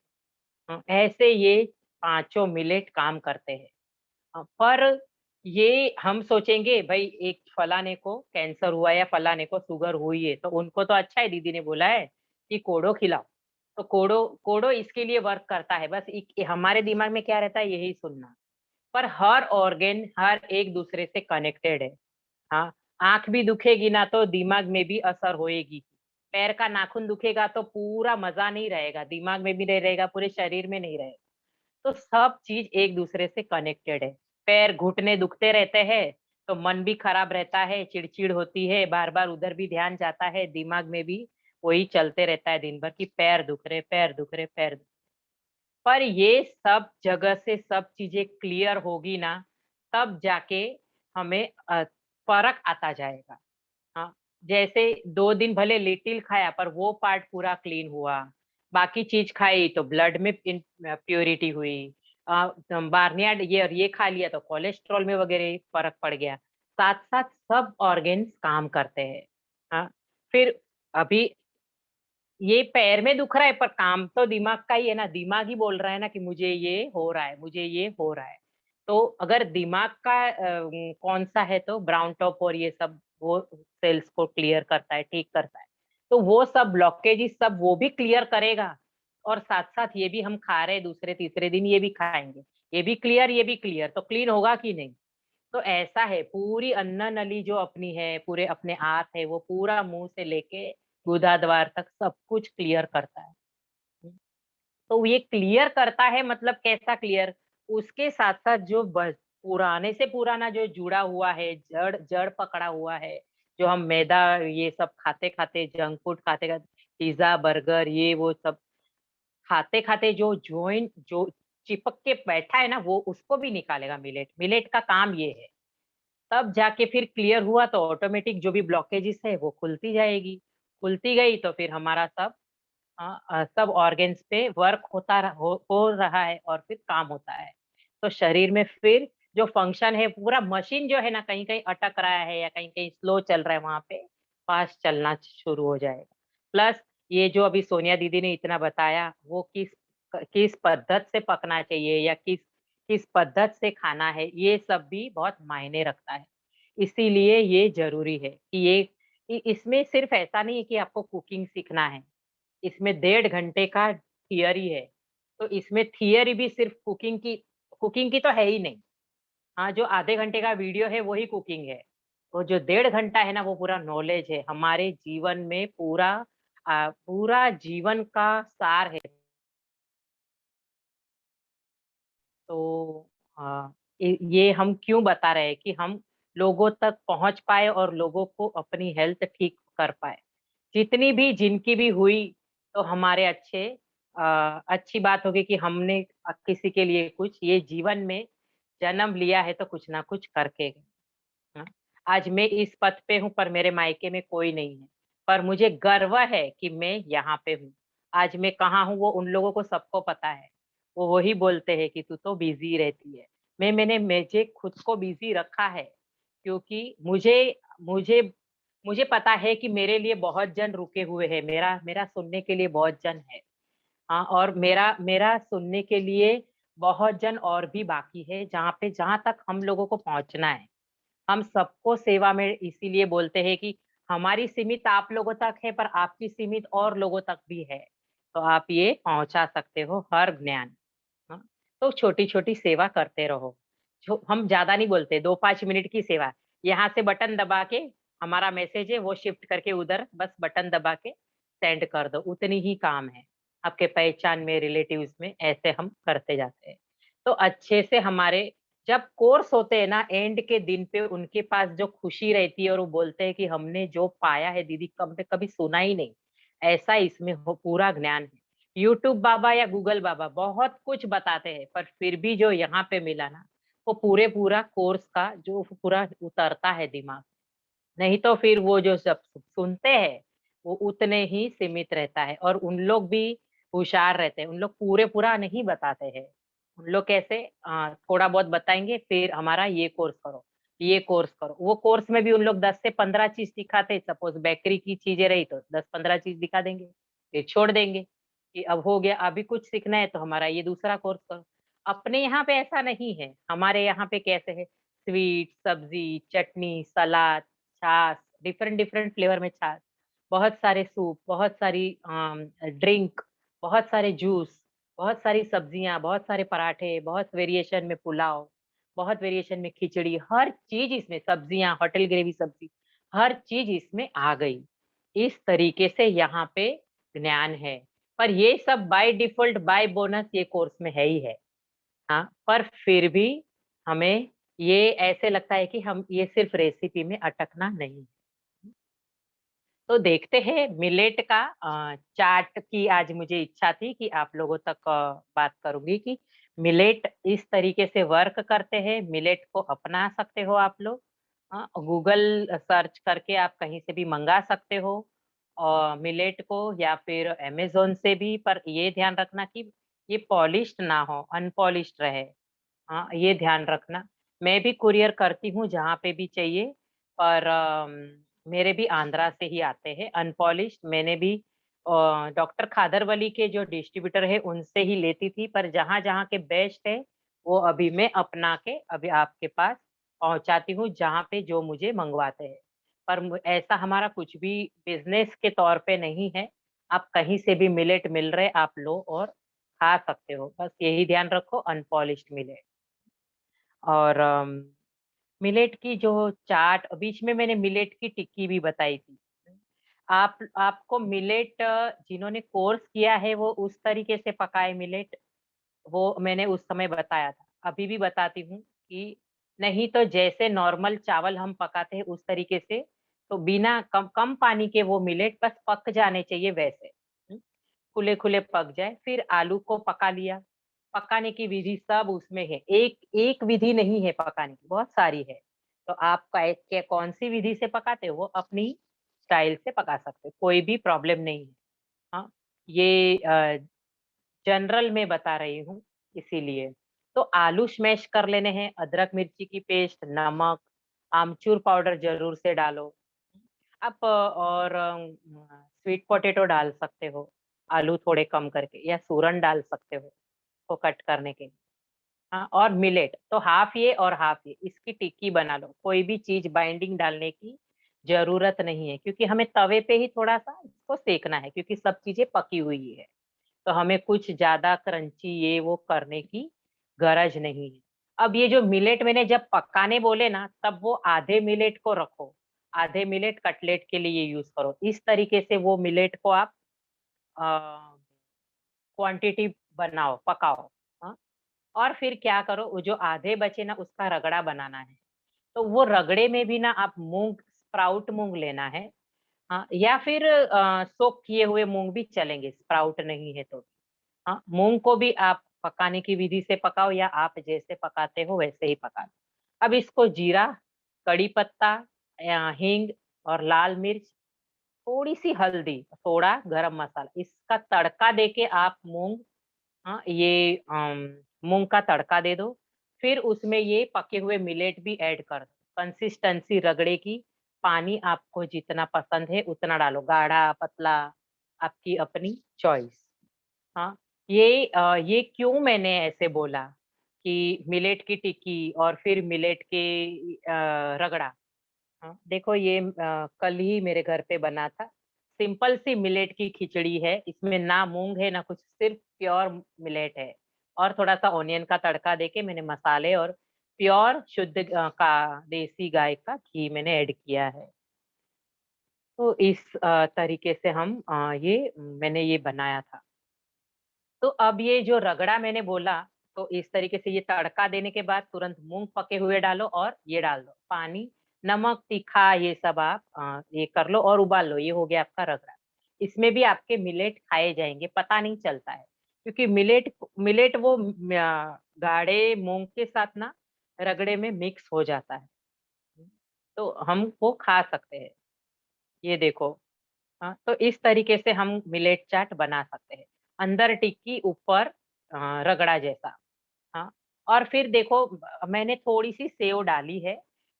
ऐसे ये पांचों मिलेट काम करते हैं। पर ये हम सोचेंगे भाई एक फलाने को कैंसर हुआ या फलाने को शुगर हुई है, तो उनको तो अच्छा है, दीदी ने बोला है कि कोडो खिलाओ, तो कोडो कोडो इसके लिए वर्क करता है। बस हमारे दिमाग में क्या रहता है, यही सुनना। पर हर ऑर्गन हर एक दूसरे से कनेक्टेड है। हाँ, आंख भी दुखेगी ना तो दिमाग में भी असर होएगी। पैर का नाखून दुखेगा तो पूरा मजा नहीं रहेगा, दिमाग में भी नहीं रहेगा, पूरे शरीर में नहीं रहेगा। तो सब चीज एक दूसरे से कनेक्टेड है। पैर घुटने दुखते रहते हैं तो मन भी खराब रहता है, चिड़चिड़ होती है, बार बार उधर भी ध्यान जाता है, दिमाग में भी वही चलते रहता है दिन भर कि पैर दुख रहे, पैर दुख रहे, पैर दुख। पर ये सब जगह से सब चीजें क्लियर होगी ना, तब जाके हमें फर्क आता जाएगा। हाँ, जैसे 2 दिन भले लिटिल खाया पर वो पार्ट पूरा क्लीन हुआ, बाकी चीज खाई तो ब्लड में प्योरिटी हुई। बार्नियाड ये खा लिया तो कोलेस्ट्रॉल में वगैरह फर्क पड़ गया। साथ साथ सब ऑर्गन्स काम करते हैं। हाँ, फिर अभी ये पैर में दुख रहा है, पर काम तो दिमाग का ही है ना, दिमाग ही बोल रहा है ना कि मुझे ये हो रहा है, मुझे ये हो रहा है। तो अगर दिमाग का कौन सा है, तो ब्राउन टॉप और ये सब वो सेल्स को क्लियर करता है, ठीक करता है। तो वो सब ब्लॉकेज सब वो भी क्लियर करेगा, और साथ साथ ये भी हम खा रहे हैं, दूसरे तीसरे दिन ये भी खाएंगे, ये भी क्लियर, ये भी क्लियर, तो क्लीन होगा कि नहीं। तो ऐसा है, पूरी अन्न नली जो अपनी है, पूरे अपने आप है, वो पूरा मुंह से लेके गुदा द्वार तक सब कुछ क्लियर करता है। तो ये क्लियर करता है, मतलब कैसा क्लियर, उसके साथ साथ जो पुराने से पुराना जो जुड़ा हुआ है, जड़ जड़ पकड़ा हुआ है, जो हम मैदा ये सब खाते खाते, जंक फूड खाते खाते, पिज्जा बर्गर ये वो सब खाते खाते जो जॉइंट जो चिपक के बैठा है ना, वो उसको भी निकालेगा मिलेट। मिलेट का काम ये है। तब जाके फिर क्लियर हुआ तो ऑटोमेटिक जो भी ब्लॉकेजेस है वो खुलती जाएगी। खुलती गई तो फिर हमारा सब ऑर्गन्स पे वर्क हो रहा है और फिर काम होता है। तो शरीर में फिर जो फंक्शन है, पूरा मशीन जो है ना, कहीं कहीं अटक रहा है या कहीं कहीं स्लो चल रहा है, वहां पे फास्ट चलना शुरू हो जाएगा। प्लस ये जो अभी सोनिया दीदी ने इतना बताया, वो किस किस पद्धत से पकना चाहिए या किस किस पद्धत से खाना है, ये सब भी बहुत मायने रखता है। इसीलिए ये जरूरी है कि इसमें सिर्फ ऐसा नहीं है कि आपको कुकिंग सीखना है। इसमें 1.5 घंटे का थियरी है। तो इसमें थियरी भी सिर्फ कुकिंग की तो है ही नहीं। हाँ, जो आधे घंटे का वीडियो है वही कुकिंग है। वो जो 1.5 घंटा है ना, वो पूरा नॉलेज है, हमारे जीवन में पूरा जीवन का सार है। तो ये हम क्यों बता रहे हैं कि हम लोगों तक पहुंच पाए और लोगों को अपनी हेल्थ ठीक कर पाए। जितनी भी जिनकी भी हुई तो हमारे अच्छी बात होगी कि हमने किसी के लिए कुछ ये जीवन में जन्म लिया है तो कुछ ना कुछ करके गए। हाँ, आज मैं इस पथ पे हूँ पर मेरे मायके में कोई नहीं है, पर मुझे गर्व है कि मैं यहाँ पे हूँ। आज मैं कहाँ हूँ वो उन लोगों को सबको पता है। वो वही बोलते हैं कि तू तो बिजी रहती है। मुझे खुद को बिजी रखा है, क्योंकि मुझे मुझे पता है कि मेरे लिए बहुत जन रुके हुए हैं, मेरा मेरा सुनने के लिए बहुत जन है। हाँ, और मेरा मेरा सुनने के लिए बहुत जन और भी बाकी है, जहाँ तक हम लोगों को पहुंचना है। हम सबको सेवा में इसीलिए बोलते हैं कि हमारी सीमित आप लोगों तक है, पर आपकी सीमित और लोगों तक भी है। तो आप ये पहुंचा सकते हो हर ज्ञान। हाँ, तो छोटी छोटी सेवा करते रहो। जो हम ज्यादा नहीं बोलते, 2-5 मिनट की सेवा। यहाँ से बटन दबा के हमारा मैसेज है वो शिफ्ट करके उधर बस बटन दबा के सेंड कर दो, उतनी ही काम है। आपके पहचान में, रिलेटिव्स में, ऐसे हम करते जाते हैं। तो अच्छे से हमारे जब कोर्स होते हैं ना, एंड के दिन पे उनके पास जो खुशी रहती है और वो बोलते हैं कि हमने जो पाया है दीदी, हमने कभी सुना ही नहीं। ऐसा इसमें पूरा ज्ञान है। यूट्यूब बाबा या गूगल बाबा बहुत कुछ बताते हैं, पर फिर भी जो यहाँ पे मिला ना, वो पूरा कोर्स का जो पूरा उतरता है दिमाग। नहीं तो फिर वो जो सब सुनते हैं वो उतने ही सीमित रहता है, और उन लोग भी होशियार रहते हैं। उन लोग पूरा नहीं बताते हैं। उन लोग कैसे थोड़ा बहुत बताएंगे, फिर हमारा ये कोर्स करो, ये कोर्स करो। वो कोर्स में भी उन लोग 10 से 15 चीज दिखाते। सपोज बेकरी की चीजें रही तो 10-15 चीज दिखा देंगे, फिर छोड़ देंगे कि अब हो गया, अभी कुछ सीखना है तो हमारा ये दूसरा कोर्स करो। अपने यहाँ पे ऐसा नहीं है। हमारे यहाँ पे कैसे है, स्वीट, सब्जी, चटनी, सलाद, छाछ, डिफरेंट डिफरेंट फ्लेवर में छाछ, बहुत सारे सूप, बहुत सारी ड्रिंक, बहुत सारे जूस, बहुत सारी सब्जियां, बहुत सारे पराठे, बहुत वेरिएशन में पुलाव, बहुत वेरिएशन में खिचड़ी, हर चीज इसमें, सब्जियां, होटल ग्रेवी सब्जी, हर चीज इसमें आ गई। इस तरीके से यहाँ पे ज्ञान है। पर ये सब बाय डिफॉल्ट बाय बोनस ये कोर्स में है ही है। हाँ, पर फिर भी हमें ये ऐसे लगता है कि हम ये सिर्फ रेसिपी में अटकना नहीं है। तो देखते हैं मिलेट का चार्ट की। आज मुझे इच्छा थी कि आप लोगों तक बात करूंगी कि मिलेट इस तरीके से वर्क करते हैं। मिलेट को अपना सकते हो आप लोग। गूगल सर्च करके आप कहीं से भी मंगा सकते हो और मिलेट को, या फिर अमेजोन से भी। पर ये ध्यान रखना कि ये पॉलिश्ड ना हो, अनपॉलिश्ड रहे। हाँ, ये ध्यान रखना। मैं भी कुरियर करती हूँ जहाँ पे भी चाहिए, पर मेरे भी आंध्रा से ही आते हैं अनपॉलिश्ड। मैंने भी डॉक्टर खादरवली के जो डिस्ट्रीब्यूटर है उनसे ही लेती थी, पर जहाँ जहाँ के बेस्ट है वो अभी मैं अपना के अभी आपके पास पहुंचाती हूँ, जहाँ पे जो मुझे मंगवाते हैं। पर ऐसा हमारा कुछ भी बिजनेस के तौर पे नहीं है। आप कहीं से भी मिलेट मिल रहे आप लो और खा सकते हो, बस यही ध्यान रखो, अनपॉलिश्ड मिलेट। और मिलेट की जो चाट बीच में मैंने मिलेट की टिक्की भी बताई थी। आपको मिलेट जिन्होंने कोर्स किया है वो उस तरीके से पकाए मिलेट, वो मैंने उस समय बताया था, अभी भी बताती हूँ कि नहीं तो जैसे नॉर्मल चावल हम पकाते हैं उस तरीके से तो बिना कम कम पानी के वो मिलेट बस पक जाने चाहिए वैसे। खुले खुले पक जाए, फिर आलू को पका लिया। पकाने की विधि सब उसमें है, एक एक विधि नहीं है पकाने की, बहुत सारी है। तो आप कौन सी विधि से पकाते हो वो अपनी स्टाइल से पका सकते हो, कोई भी प्रॉब्लम नहीं है। हाँ, ये जनरल में बता रही हूँ इसीलिए। तो आलू स्मैश कर लेने हैं, अदरक मिर्ची की पेस्ट, नमक, आमचूर पाउडर जरूर से डालो। आप और स्वीट पोटैटो डाल सकते हो, आलू थोड़े कम करके, या सूरन डाल सकते हो को कट करने के लिए। हाँ, और मिलेट तो हाफ ये और हाफ ये, इसकी टिक्की बना लो। कोई भी चीज बाइंडिंग डालने की जरूरत नहीं है, क्योंकि हमें तवे पे ही थोड़ा सा इसको सेकना है, क्योंकि सब चीजें पकी हुई है। तो हमें कुछ ज्यादा क्रंची ये वो करने की गरज नहीं है। अब ये जो मिलेट मैंने जब पकाने बोले ना, तब वो आधे मिलेट को रखो, आधे मिलेट कटलेट के लिए यूज करो। इस तरीके से वो मिलेट को आप क्वांटिटी बनाओ, पकाओ। हाँ? और फिर क्या करो, वो जो आधे बचे ना उसका रगड़ा बनाना है। तो वो रगड़े में भी ना आप मूंग, स्प्राउट मूंग लेना है। हाँ, या फिर सोक किए हुए मूंग भी चलेंगे, स्प्राउट नहीं है तो। हाँ, मूंग को भी आप पकाने की विधि से पकाओ, या आप जैसे पकाते हो वैसे ही पका लो। अब इसको जीरा, कड़ी पत्ता, हींग और लाल मिर्च, थोड़ी सी हल्दी, थोड़ा गरम मसाला, इसका तड़का देके आप मूंग, हाँ ये मूंग का तड़का दे दो। फिर उसमें ये पके हुए मिलेट भी ऐड कर दो। कंसिस्टेंसी रगड़े की, पानी आपको जितना पसंद है उतना डालो, गाढ़ा पतला आपकी अपनी चॉइस। हाँ, ये क्यों मैंने ऐसे बोला कि मिलेट की टिक्की और फिर मिलेट के रगड़ा। हाँ, देखो ये कल ही मेरे घर पे बना था। सिंपल सी मिलेट की खिचड़ी है, इसमें ना मूंग है ना कुछ, सिर्फ प्योर मिलेट है। और थोड़ा सा ऑनियन का तड़का देके मैंने मसाले और प्योर शुद्ध का देसी गाय का घी मैंने ऐड किया है। तो इस तरीके से हम ये मैंने ये बनाया था। तो अब ये जो रगड़ा मैंने बोला, तो इस तरीके से ये तड़का देने के बाद तुरंत मूंग पके हुए डालो और ये डाल दो पानी, नमक तीखा ये सब आप ये कर लो और उबाल लो। ये हो गया आपका रगड़ा। इसमें भी आपके मिलेट खाए जाएंगे, पता नहीं चलता है, क्योंकि मिलेट मिलेट वो गाढ़े मूंग के साथ ना रगड़े में मिक्स हो जाता है। तो हम वो खा सकते हैं। ये देखो। हाँ, तो इस तरीके से हम मिलेट चाट बना सकते हैं, अंदर टिक्की ऊपर रगड़ा जैसा। हाँ, और फिर देखो मैंने थोड़ी सी सेव डाली है,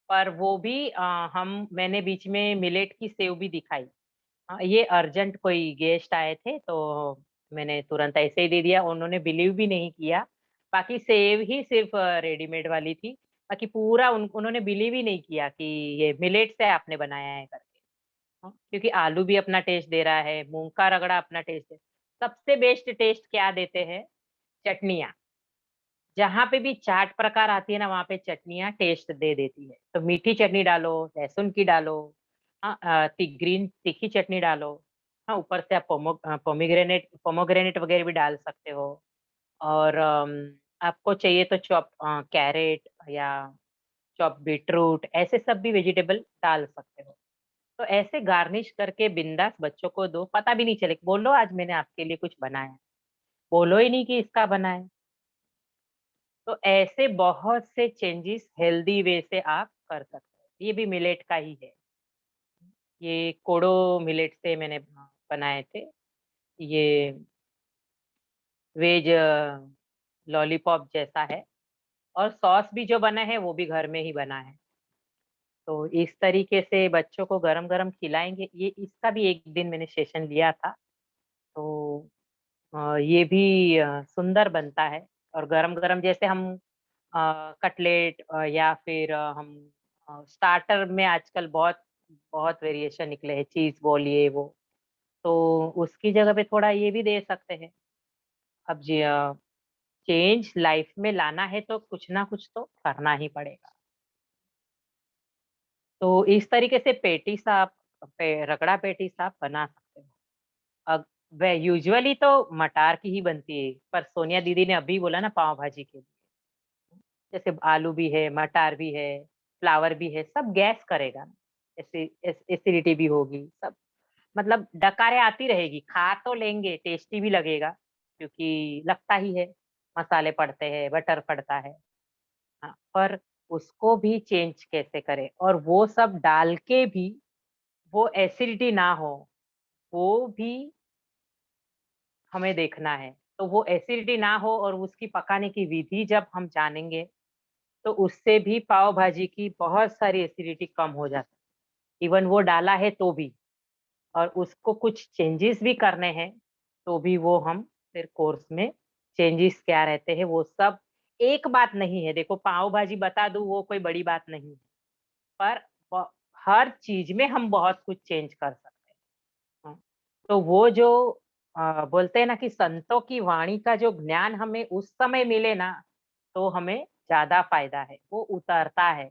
पर वो भी हम मैंने बीच में मिलेट की सेव भी दिखाई। हाँ, ये अर्जेंट कोई गेस्ट आए थे तो मैंने तुरंत ऐसे ही दे दिया, उन्होंने बिलीव भी नहीं किया। बाकी सेव ही सिर्फ रेडीमेड वाली थी, बाकी पूरा उन्होंने बिलीव ही नहीं किया कि ये मिलेट से आपने बनाया है करके। हाँ, क्योंकि आलू भी अपना टेस्ट दे रहा है, मूंग का रगड़ा अपना टेस्ट है। सबसे बेस्ट टेस्ट क्या देते हैं? चटनियाँ। जहाँ पे भी चाट प्रकार आती है ना, वहाँ पे चटनियाँ टेस्ट दे देती है। तो मीठी चटनी डालो, लहसुन की डालो, हाँ ग्रीन तीखी चटनी डालो। हाँ, ऊपर से आप पोमीग्रेनेट पोमोग्रेनेट वगैरह भी डाल सकते हो। और आपको चाहिए तो चॉप कैरेट या चॉप बीटरूट, ऐसे सब भी वेजिटेबल डाल सकते हो। तो ऐसे गार्निश करके बिंदास बच्चों को दो, पता भी नहीं चले, बोलो आज मैंने आपके लिए कुछ बनाया है, बोलो ही नहीं कि इसका बना है। तो ऐसे बहुत से चेंजेस हेल्दी वे से आप कर सकते हो। ये भी मिलेट का ही है। ये कोडो मिलेट से मैंने बनाए थे। ये वेज लॉलीपॉप जैसा है, और सॉस भी जो बना है वो भी घर में ही बना है। तो इस तरीके से बच्चों को गरम गरम खिलाएंगे। ये इसका भी एक दिन मैंने सेशन लिया था। तो ये भी सुंदर बनता है। और गरम गरम जैसे हम कटलेट या फिर हम स्टार्टर में आजकल बहुत बहुत वेरिएशन निकले हैं, चीज बॉल ये वो। तो उसकी जगह पे थोड़ा ये भी दे सकते हैं। अब जी चेंज लाइफ में लाना है तो कुछ ना कुछ तो करना ही पड़ेगा। तो इस तरीके से पेटीज आप रगड़ा पेटीज आप बना सकते हो। अब वह यूजुअली तो मटार की ही बनती है, पर सोनिया दीदी ने अभी बोला ना पाव भाजी के लिए, जैसे आलू भी है, मटार भी है, फ्लावर भी है, सब गैस करेगा। एसिडिटी भी होगी, सब मतलब डकारें आती रहेगी। खा तो लेंगे, टेस्टी भी लगेगा क्योंकि लगता ही है, मसाले पड़ते हैं, बटर पड़ता है। हाँ, पर उसको भी चेंज कैसे करें और वो सब डाल के भी वो एसिडिटी ना हो, वो भी हमें देखना है। तो वो एसिडिटी ना हो और उसकी पकाने की विधि जब हम जानेंगे, तो उससे भी पाव भाजी की बहुत सारी एसिडिटी कम हो जाती है। इवन वो डाला है तो भी, और उसको कुछ चेंजेस भी करने हैं, तो भी वो हम फिर कोर्स में चेंजेस क्या रहते हैं वो सब एक बात नहीं है। देखो पाव भाजी बता दूँ वो कोई बड़ी बात नहीं है, पर हर चीज में हम बहुत कुछ चेंज कर सकते हैं। हाँ, तो वो जो बोलते हैं ना कि संतों की वाणी का जो ज्ञान हमें उस समय मिले ना, तो हमें ज्यादा फायदा है, वो उतरता है।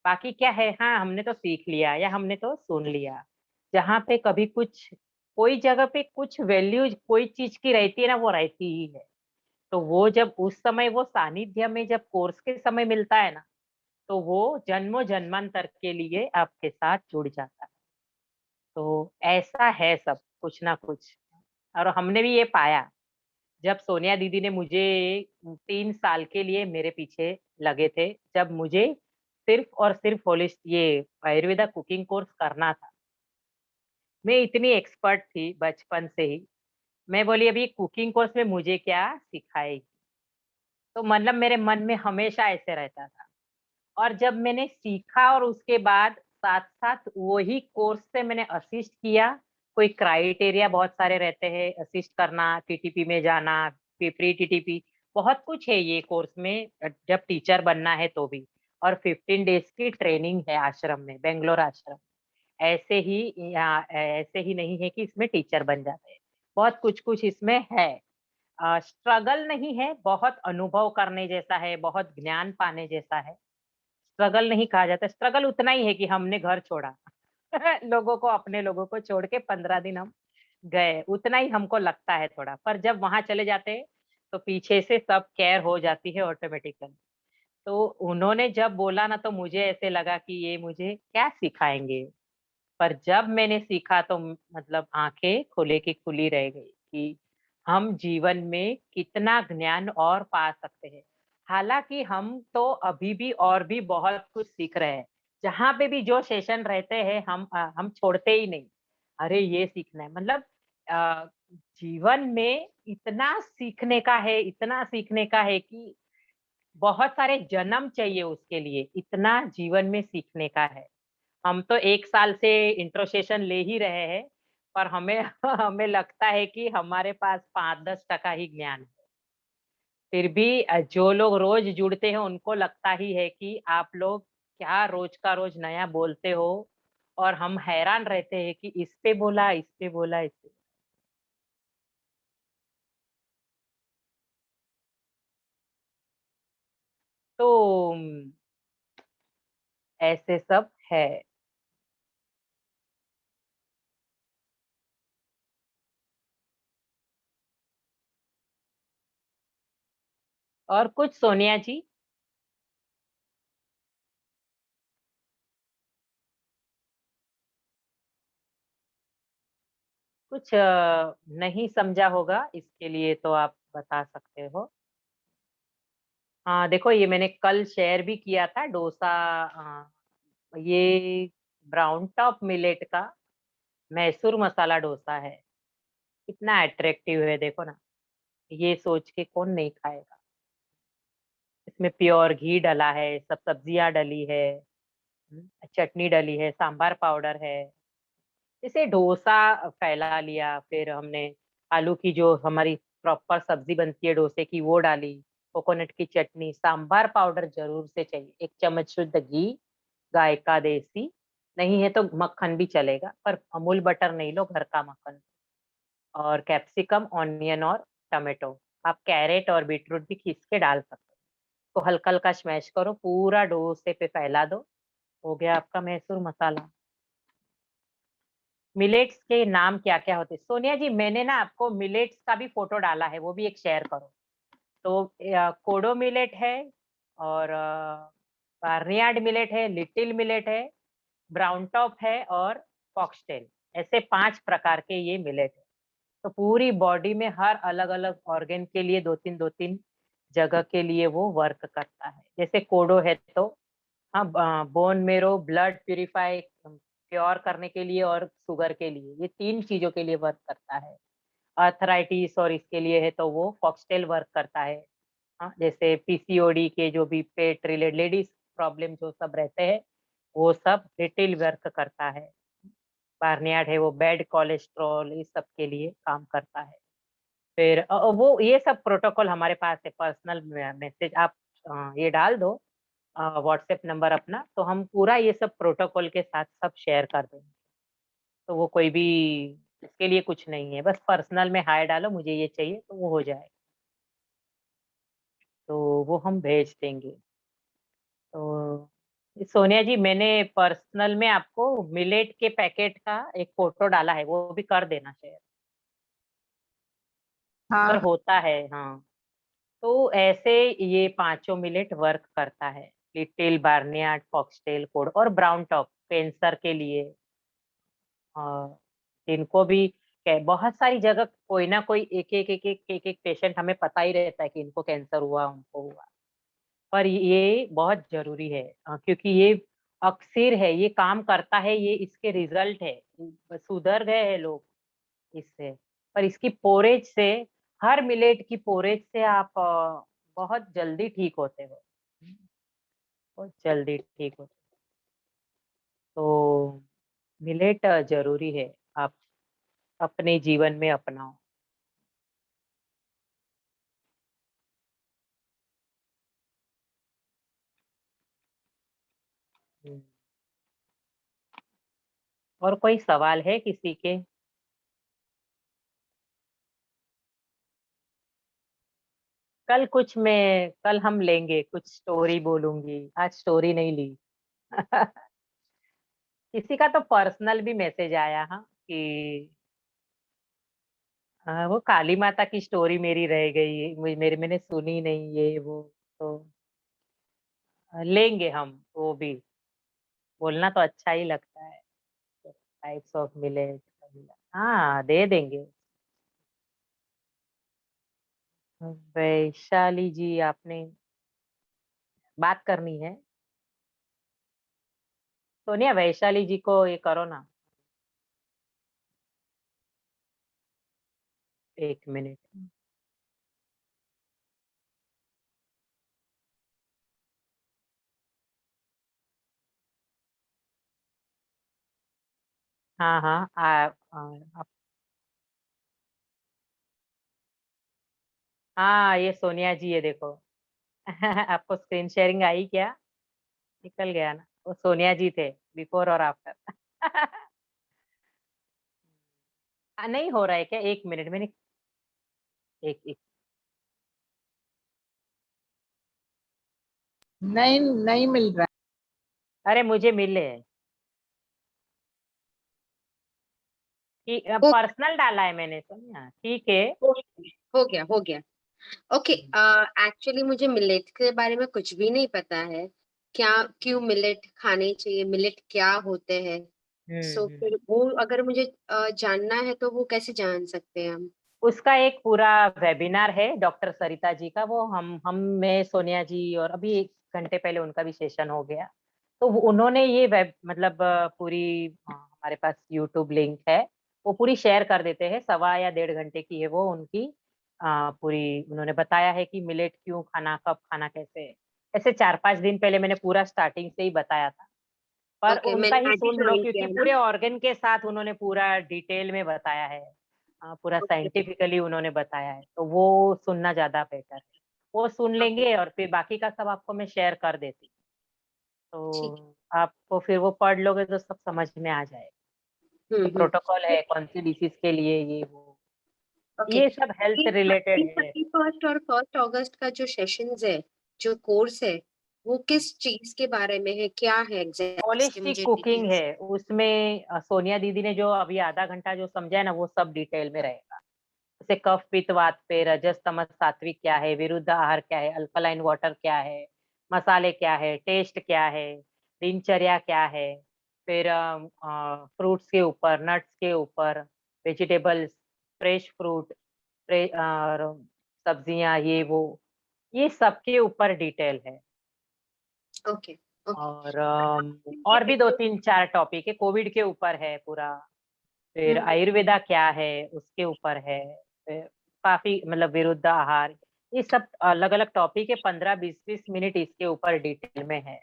बाकी क्या है, हाँ हमने तो सीख लिया या हमने तो सुन लिया। जहाँ पे कभी कुछ कोई जगह पे कुछ वैल्यूज कोई चीज की रहती है ना, वो रहती ही है। तो वो जब उस समय वो सानिध्य में जब कोर्स के समय मिलता है ना, तो वो जन्मों जन्मांतर के लिए आपके साथ जुड़ जाता है। तो ऐसा है सब कुछ ना कुछ। और हमने भी ये पाया जब सोनिया दीदी ने मुझे 3 साल के लिए मेरे पीछे लगे थे, जब मुझे सिर्फ और सिर्फ होलिस्ट ये आयुर्वेदा कुकिंग कोर्स करना था। मैं इतनी एक्सपर्ट थी बचपन से ही। मैं बोली अभी कुकिंग कोर्स में मुझे क्या सिखाएगी। तो मतलब मेरे मन में हमेशा ऐसे रहता था। और जब मैंने सीखा और उसके बाद साथ-साथ वही कोर्स से मैंने असिस्ट किया, कोई क्राइटेरिया बहुत सारे रहते हैं असिस्ट करना, टीटीपी में जाना, प्री टीटीपी, बहुत कुछ है ये कोर्स में जब टीचर बनना है तो भी। और 15 डेज़ की ट्रेनिंग है आश्रम में, बेंगलोर आश्रम। ऐसे ही नहीं है कि इसमें टीचर बन जाते हैं। बहुत कुछ-कुछ इसमें है। स्ट्रगल नहीं है, बहुत अनुभव करने जैसा है, बहुत ज्ञान पाने जैसा है। स्ट्रगल नहीं कहा जाता, स्ट्रगल उतना ही है कि हमने घर छोड़ा। लोगों को अपने लोगों को छोड़ के 15 दिन हम गए, उतना ही हमको लगता है थोड़ा। पर जब वहाँ चले जाते हैं, तो पीछे से सब केयर हो जाती है ऑटोमेटिकली। तो उन्होंने जब बोला ना तो मुझे ऐसे लगा कि ये मुझे क्या सिखाएँगे? पर जब मैंने सीखा तो मतलब आँखें खुले की खुली रह गई कि हम जीवन में कितना ज्ञान और पा सकते हैं। हालाँकि हम तो अभी भी और भी बहुत कुछ सीख रहे हैं। जहाँ पे भी जो सेशन रहते हैं हम छोड़ते ही नहीं। अरे ये सीखना है मतलब अ, जीवन में इतना सीखने का है कि बहुत सारे जन्म चाहिए उसके लिए, इतना जीवन में सीखने का है। हम तो 1 साल से इंट्रो सेशन ले ही रहे हैं, पर हमें हमें लगता है कि हमारे पास 5-10% ही ज्ञान है। फिर भी जो लोग रोज़ जुड़ते हैं उनको लगता ही है कि आप लोग क्या रोज़ का रोज़ नया बोलते हो और हम हैरान रहते हैं कि इस पे बोला, इस पे बोला, इस पे तो ऐसे सब है। और कुछ सोनिया जी? कुछ नहीं समझा होगा इसके लिए तो आप बता सकते हो। हाँ, देखो ये मैंने कल शेयर भी किया था डोसा। ये ब्राउन टॉप मिलेट का मैसूर मसाला डोसा है। कितना अट्रैक्टिव है देखो ना। ये सोच के कौन नहीं खाएगा। इसमें प्योर घी डला है, सब सब्जियां डली है, चटनी डली है, सांभर पाउडर है। इसे डोसा फैला लिया, फिर हमने आलू की जो हमारी प्रॉपर सब्जी बनती है डोसे की वो डाली, कोकोनट की चटनी, सांभर पाउडर जरूर से चाहिए, 1 चम्मच शुद्ध घी, गाय का देसी, नहीं है तो मक्खन भी चलेगा, पर अमूल बटर नहीं लो, घर का मक्खन। और कैप्सिकम, ऑनियन और टमाटो। आप कैरेट और बीटरूट भी खींच के डाल सकते हो। तो हल्का हल्का स्मैश करो, पूरा डोसे पे फैला दो, हो गया आपका मैसूर मसाला। मिलेट्स के नाम क्या-क्या होते हैं? सोनिया जी मैंने ना आपको मिलेट्स का भी फ़ोटो डाला है, वो भी एक शेयर करो। तो कोडो मिलेट है और बार्नयार्ड मिलेट है, लिटिल मिलेट है, ब्राउन टॉप है और फॉक्सटेल, ऐसे 5 प्रकार के ये मिलेट है। तो पूरी बॉडी में हर अलग-अलग ऑर्गन के लिए 2-3 जगह के लिए वो वर्क करता है। जैसे कोडो है तो हाँ, bone marrow blood purify pure करने के लिए और शुगर के लिए, ये 3 चीज़ों के लिए वर्क करता है। आर्थराइटिस और इसके लिए है तो वो फॉक्सटेल वर्क करता है। हाँ, जैसे पीसीओडी के जो भी पेट रिलेटेड लेडीज प्रॉब्लम जो सब रहते हैं, वो सब डिटेल वर्क करता है। बार्नियार्ड है वो बैड कोलेस्ट्रॉल इस सब के लिए काम करता है। फिर वो ये सब प्रोटोकॉल हमारे पास है, पर्सनल मैसेज आप ये डाल दो व्हाट्सएप नंबर अपना, तो हम पूरा ये सब प्रोटोकॉल के साथ सब शेयर कर देंगे। तो वो कोई भी इसके लिए कुछ नहीं है, बस पर्सनल में हाय डालो मुझे ये चाहिए तो वो हो जाएगा। तो वो हम भेज देंगे। तो सोनिया जी मैंने पर्सनल में आपको मिलेट के पैकेट का एक फ़ोटो डाला है, वो भी कर देना शेयर, अगर हाँ होता है हाँ। तो ऐसे ये पाँचों मिलेट वर्क करता है, लिटिल, बार्नियार्ड, फॉक्सटेल, कोड और ब्राउन टॉप कैंसर के लिए। इनको भी बहुत सारी जगह कोई ना कोई एक-एक पेशेंट हमें पता ही रहता है कि इनको कैंसर हुआ, उनको हुआ। पर ये बहुत ज़रूरी है क्योंकि ये अक्सिर है, ये काम करता है, ये इसके रिज़ल्ट है। सुधर गए हैं लोग इससे, पर इसकी पोरेज से हर मिलेट की पोरेज से आप बहुत जल्दी ठीक होते हो। बहुत जल्दी ठीक होते हो। तो मिलेट ज़रूरी है, आप अपने जीवन में अपनाओ। हुँ। और कोई सवाल है किसी के? कल हम लेंगे, कुछ स्टोरी बोलूँगी, आज स्टोरी नहीं ली। किसी का तो पर्सनल भी मैसेज आया हाँ, कि वो काली माता की स्टोरी मेरी रह गई, मैंने सुनी नहीं ये वो, तो लेंगे हम वो भी, बोलना तो अच्छा ही लगता है। टाइप्स ऑफ मिलेट हाँ, दे देंगे। वैशाली जी आपने बात करनी है? सोनिया वैशाली जी को ये करो ना, 1 मिनट। हाँ, हाँ, आप हाँ, ये सोनिया जी है देखो। आपको स्क्रीन शेयरिंग आई क्या? निकल गया ना? वो सोनिया जी थे, बिफोर और आफ्टर। नहीं हो रहा है क्या? 1 मिनट मैंने एक एक नहीं नहीं मिल रहा अरे मुझे मिले हैं कि हो पर्सनल डाला है मैंने सोनिया, ठीक है। हो गया। ओके, एक्चुअली मुझे मिलेट के बारे में कुछ भी नहीं पता है। क्या क्यों मिलेट खाने चाहिए, मिलेट क्या होते हैं? हुँ, सो हुँ। फिर वो अगर मुझे जानना है तो वो कैसे जान सकते हैं हम? उसका एक पूरा वेबिनार है डॉक्टर सरिता जी का, वो मैं सोनिया जी और अभी 1 घंटे पहले उनका भी सेशन हो गया। तो वो उन्होंने ये मतलब पूरी हमारे पास यूट्यूब लिंक है, वो पूरी शेयर कर देते हैं, सवा या 1.5 घंटे की है वो उनकी पूरी उन्होंने बताया है कि मिलेट क्यों खाना, कब खाना, कैसे। ऐसे 4-5 दिन पहले मैंने पूरा स्टार्टिंग से ही बताया था, पर ओके, उनका मैंने ही आज ही सुन लो ज्वाइन किया क्योंकि है ना। पूरे ऑर्गन के साथ उन्होंने पूरा डिटेल में बताया है। पूरा ओके, साइंटिफिकली उन्होंने बताया है, तो वो सुनना ज़्यादा बेटर है। वो सुन ओके, लेंगे और फिर बाकी का सब आपको मैं शेयर कर देती हूँ। ठीक तो आपको फिर वो पढ़ लोगे तो सब समझ में आ जाएगा। है। ये प्रोटोकॉल है, कौन सी डिसीज़ के लिए ये वो, ओके। ये सब हेल्थ ये रिलेटेड है। 31st और 1st अगस्त का जो सेशंस है, जो कोर्स है, वो किस चीज के बारे में है? क्या है एग्जैक्ट इसके होलिस्टिक मुझे कुकिंग डिटेल्स? है, उसमें सोनिया दीदी ने जो अभी आधा घंटा जो समझा है ना, वो सब डिटेल में रहेगा। जैसे कफ, पित्त, वात पे रजस, तमस, सात्विक क्या है, विरुद्ध आहार क्या है, अल्कलाइन वाटर क्या है, मसाले क्या है, टेस्ट क्या है, दिनचर्या क्या है, फिर फ्रूट्स के ऊपर, नट्स के ऊपर, वेजिटेबल्स, फ्रेश फ्रूट, और सब्जियां, ये सब के ऊपर डिटेल है। Okay okay. और भी 2-3-4 टॉपिक है, कोविड के ऊपर है पूरा, फिर आयुर्वेदा क्या है उसके ऊपर है, फिर काफी मतलब विरुद्ध आहार, ये सब अलग अलग टॉपिक है। 15-20 मिनट इसके ऊपर डिटेल में है।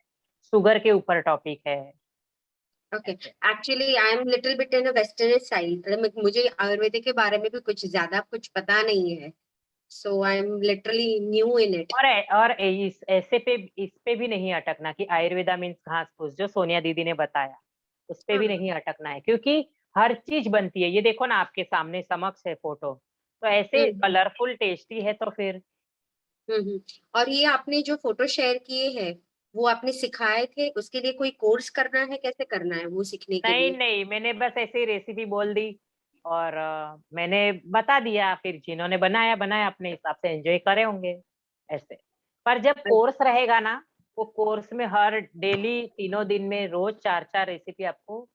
शुगर के ऊपर टॉपिक है। Okay, actually I am little bit in western side, मुझे आयुर्वेदिक के बारे में भी कुछ ज्यादा कुछ पता नहीं है, so I am literally new in it. और इस पे भी नहीं अटकना कि आयुर्वेदा मीन्स घास फूस, जो सोनिया दीदी ने बताया उस पे भी नहीं अटकना है, क्योंकि हर चीज बनती है। ये देखो ना, आपके सामने समक्ष है फोटो, तो ऐसे कलरफुल टेस्टी है तो फिर। और ये आपने जो फोटो शेयर किए हैं वो आपने सिखाए थे, उसके लिए कोई कोर्स करना है, कैसे करना है वो सीखने के नहीं लिए? नहीं, मैंने बस ऐसे ही रेसिपी बोल दी और मैंने बता दिया, फिर जिन्होंने बनाया बनाया अपने हिसाब से, एंजॉय करे होंगे ऐसे। पर जब कोर्स रहेगा ना, वो कोर्स में हर डेली 3 दिन में रोज 4-4 रेसिपी आपको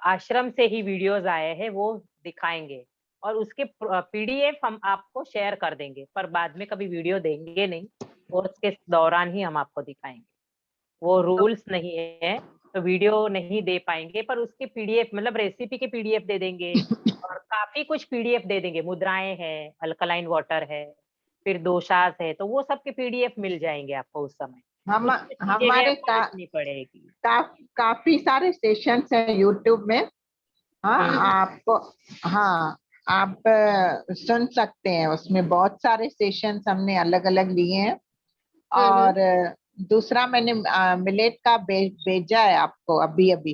आश्रम से ही वीडियोस आए हैं वो दिखाएंगे, और उसके पीडीएफ हम आपको शेयर कर देंगे, पर बाद में कभी वीडियो देंगे नहीं, कोर्स के दौरान ही हम आपको दिखाएंगे। वो रूल्स नहीं है, तो वीडियो नहीं दे पाएंगे, पर उसके पीडीएफ मतलब रेसिपी के पीडीएफ दे देंगे, और काफी कुछ पीडीएफ दे देंगे। मुद्राएं है, अल्कलाइन वाटर है, फिर दोषास है, तो वो सब के पीडीएफ मिल जाएंगे आपको उस समय। हम कुछ कुछ चीजें हैं हमारे आपको लिखनी पड़ेगी। काफी सारे सेशंस हैं यूट्यूब में। हाँ, आपको, हाँ, आप सुन सकते हैं, उसमें बहुत सारे सेशंस हमने अलग अलग लिए हैं। और दूसरा मैंने मिलेट का भेजा है आपको अभी अभी।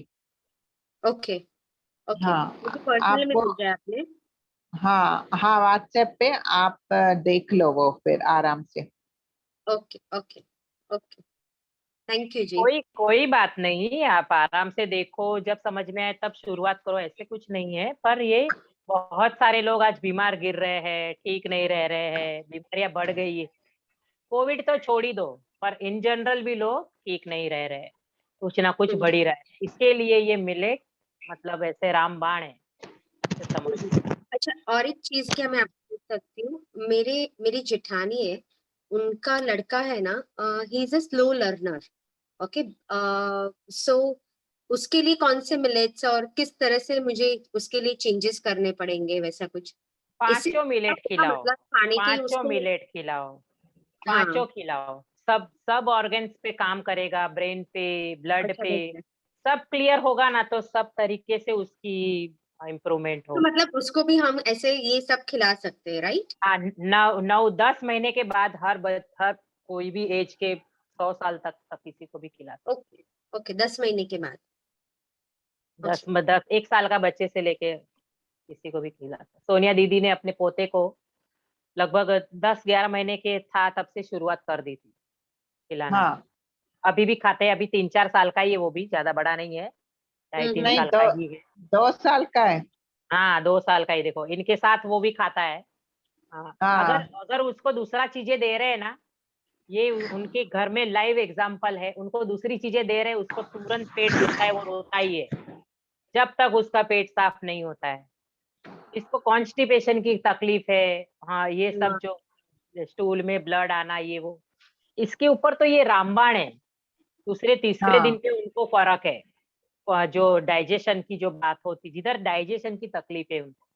ओके ओके, हाँ, मुझे पर्सनल आप में वो, भेजा है आपने? हाँ हाँ, व्हाट्सएप पे आप देख लो वो फिर आराम से। Okay okay okay, thank you जी। कोई कोई बात नहीं, आप आराम से देखो, जब समझ में आए तब शुरुआत करो, ऐसे कुछ नहीं है। पर ये बहुत सारे लोग आज बीमार गिर रहे हैं, ठीक नहीं रह रहे हैं, बीमारियां बढ़ गई है। कोविड तो छोड़ ही दो, पर इन जनरल भी लोग ठीक नहीं रह रहे, कुछ ना कुछ बढ़ ही रहा है। इसके लिए ये मिलेट मतलब ऐसे रामबाण है, ऐसे समझ लो। अच्छा, और एक चीज क्या मैं आपको पूछ सकती हूँ? मेरी जेठानी है, उनका लड़का है ना, he is a slow learner. Okay, so उसके लिए कौन से मिलेट्स और किस तरह से मुझे उसके लिए चेंजेस करने पड़ेंगे, वैसा कुछ? इससे पांचों मिलेट क्या खिलाओ, मतलब खाने की पांचों उसको? मिलेट खिलाओ, हाँ, पांचों खिलाओ। सब सब ऑर्गन्स पे काम करेगा, ब्रेन पे, ब्लड अच्छा पे, वैसे। सब क्लियर होगा ना, तो सब तरीके से उसकी इम्प्रूवमेंट तो होगी। मतलब उसको भी हम ऐसे ये सब खिला सकते हैं, राइट? हाँ, 9-10 महीने के बाद हर कोई भी एज के 100 साल तक किसी को भी खिला सकते। ओके ओके, 10 महीने के बाद। अच्छा। 1 साल का बच्चे से लेके किसी को भी खिला सकते। सोनिया दीदी ने अपने पोते को लगभग 10-11 महीने के था तब से शुरुआत कर दी थी खिलाना। हाँ, अभी भी खाते हैं, अभी 3-4 साल का ही है, वो भी ज्यादा बड़ा नहीं है, 2.5-3 नहीं, साल दो का ही है। 2 साल का है। हाँ, 2 साल का ही, देखो इनके साथ वो भी खाता है। हाँ, अगर हाँ अगर उसको दूसरा चीजें दे रहे हैं ना, ये उनके घर में लाइव एग्जाम्पल है, उनको दूसरी चीजें दे रहे हैं, उसको तुरंत पेट दुखता है, वो रोता ही है, जब तक उसका पेट साफ नहीं होता है। इसको कॉन्स्टिपेशन की तकलीफ है, हाँ, ये सब हाँ, जो स्टूल में ब्लड आना, ये वो, इसके ऊपर तो ये रामबाण है। दूसरे तीसरे दिन हाँ पे उनको फर्क है। जो डाइजेशन की जो बात होती, जिधर डाइजेशन की तकलीफ है उनको,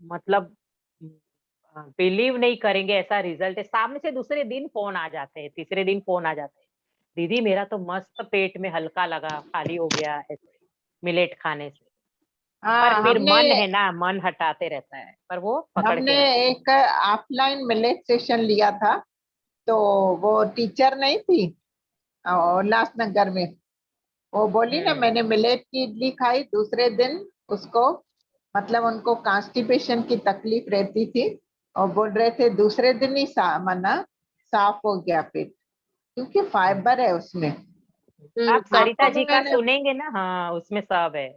मतलब बिलीव नहीं करेंगे, ऐसा रिजल्ट है। सामने से दूसरे दिन फोन आ जाते हैं, तीसरे दिन फोन आ जाते हैं, दीदी मेरा तो मस्त पेट में हल्का लगा, खाली हो गया ऐसे मिलेट खाने से। पर हाँ, फिर मन है ना, मन हटाते रहता है, पर वो पकड़ हमने के रख। एक ऑफलाइन मिलेट सेशन लिया था। तो वो टीचर नहीं थी उल्लासनगर में, वो बोली ना, मैंने मिलेट की इडली खाई, दूसरे दिन उसको, मतलब उनको कॉन्स्टिपेशन की तकलीफ रहती थी, और बोल रहे थे दूसरे दिन ही मना साफ हो गया पेट, क्योंकि फाइबर है उसमें। आप आपको सरिता भी जी का मैंने, सुनेंगे ना, हाँ उसमें सब है।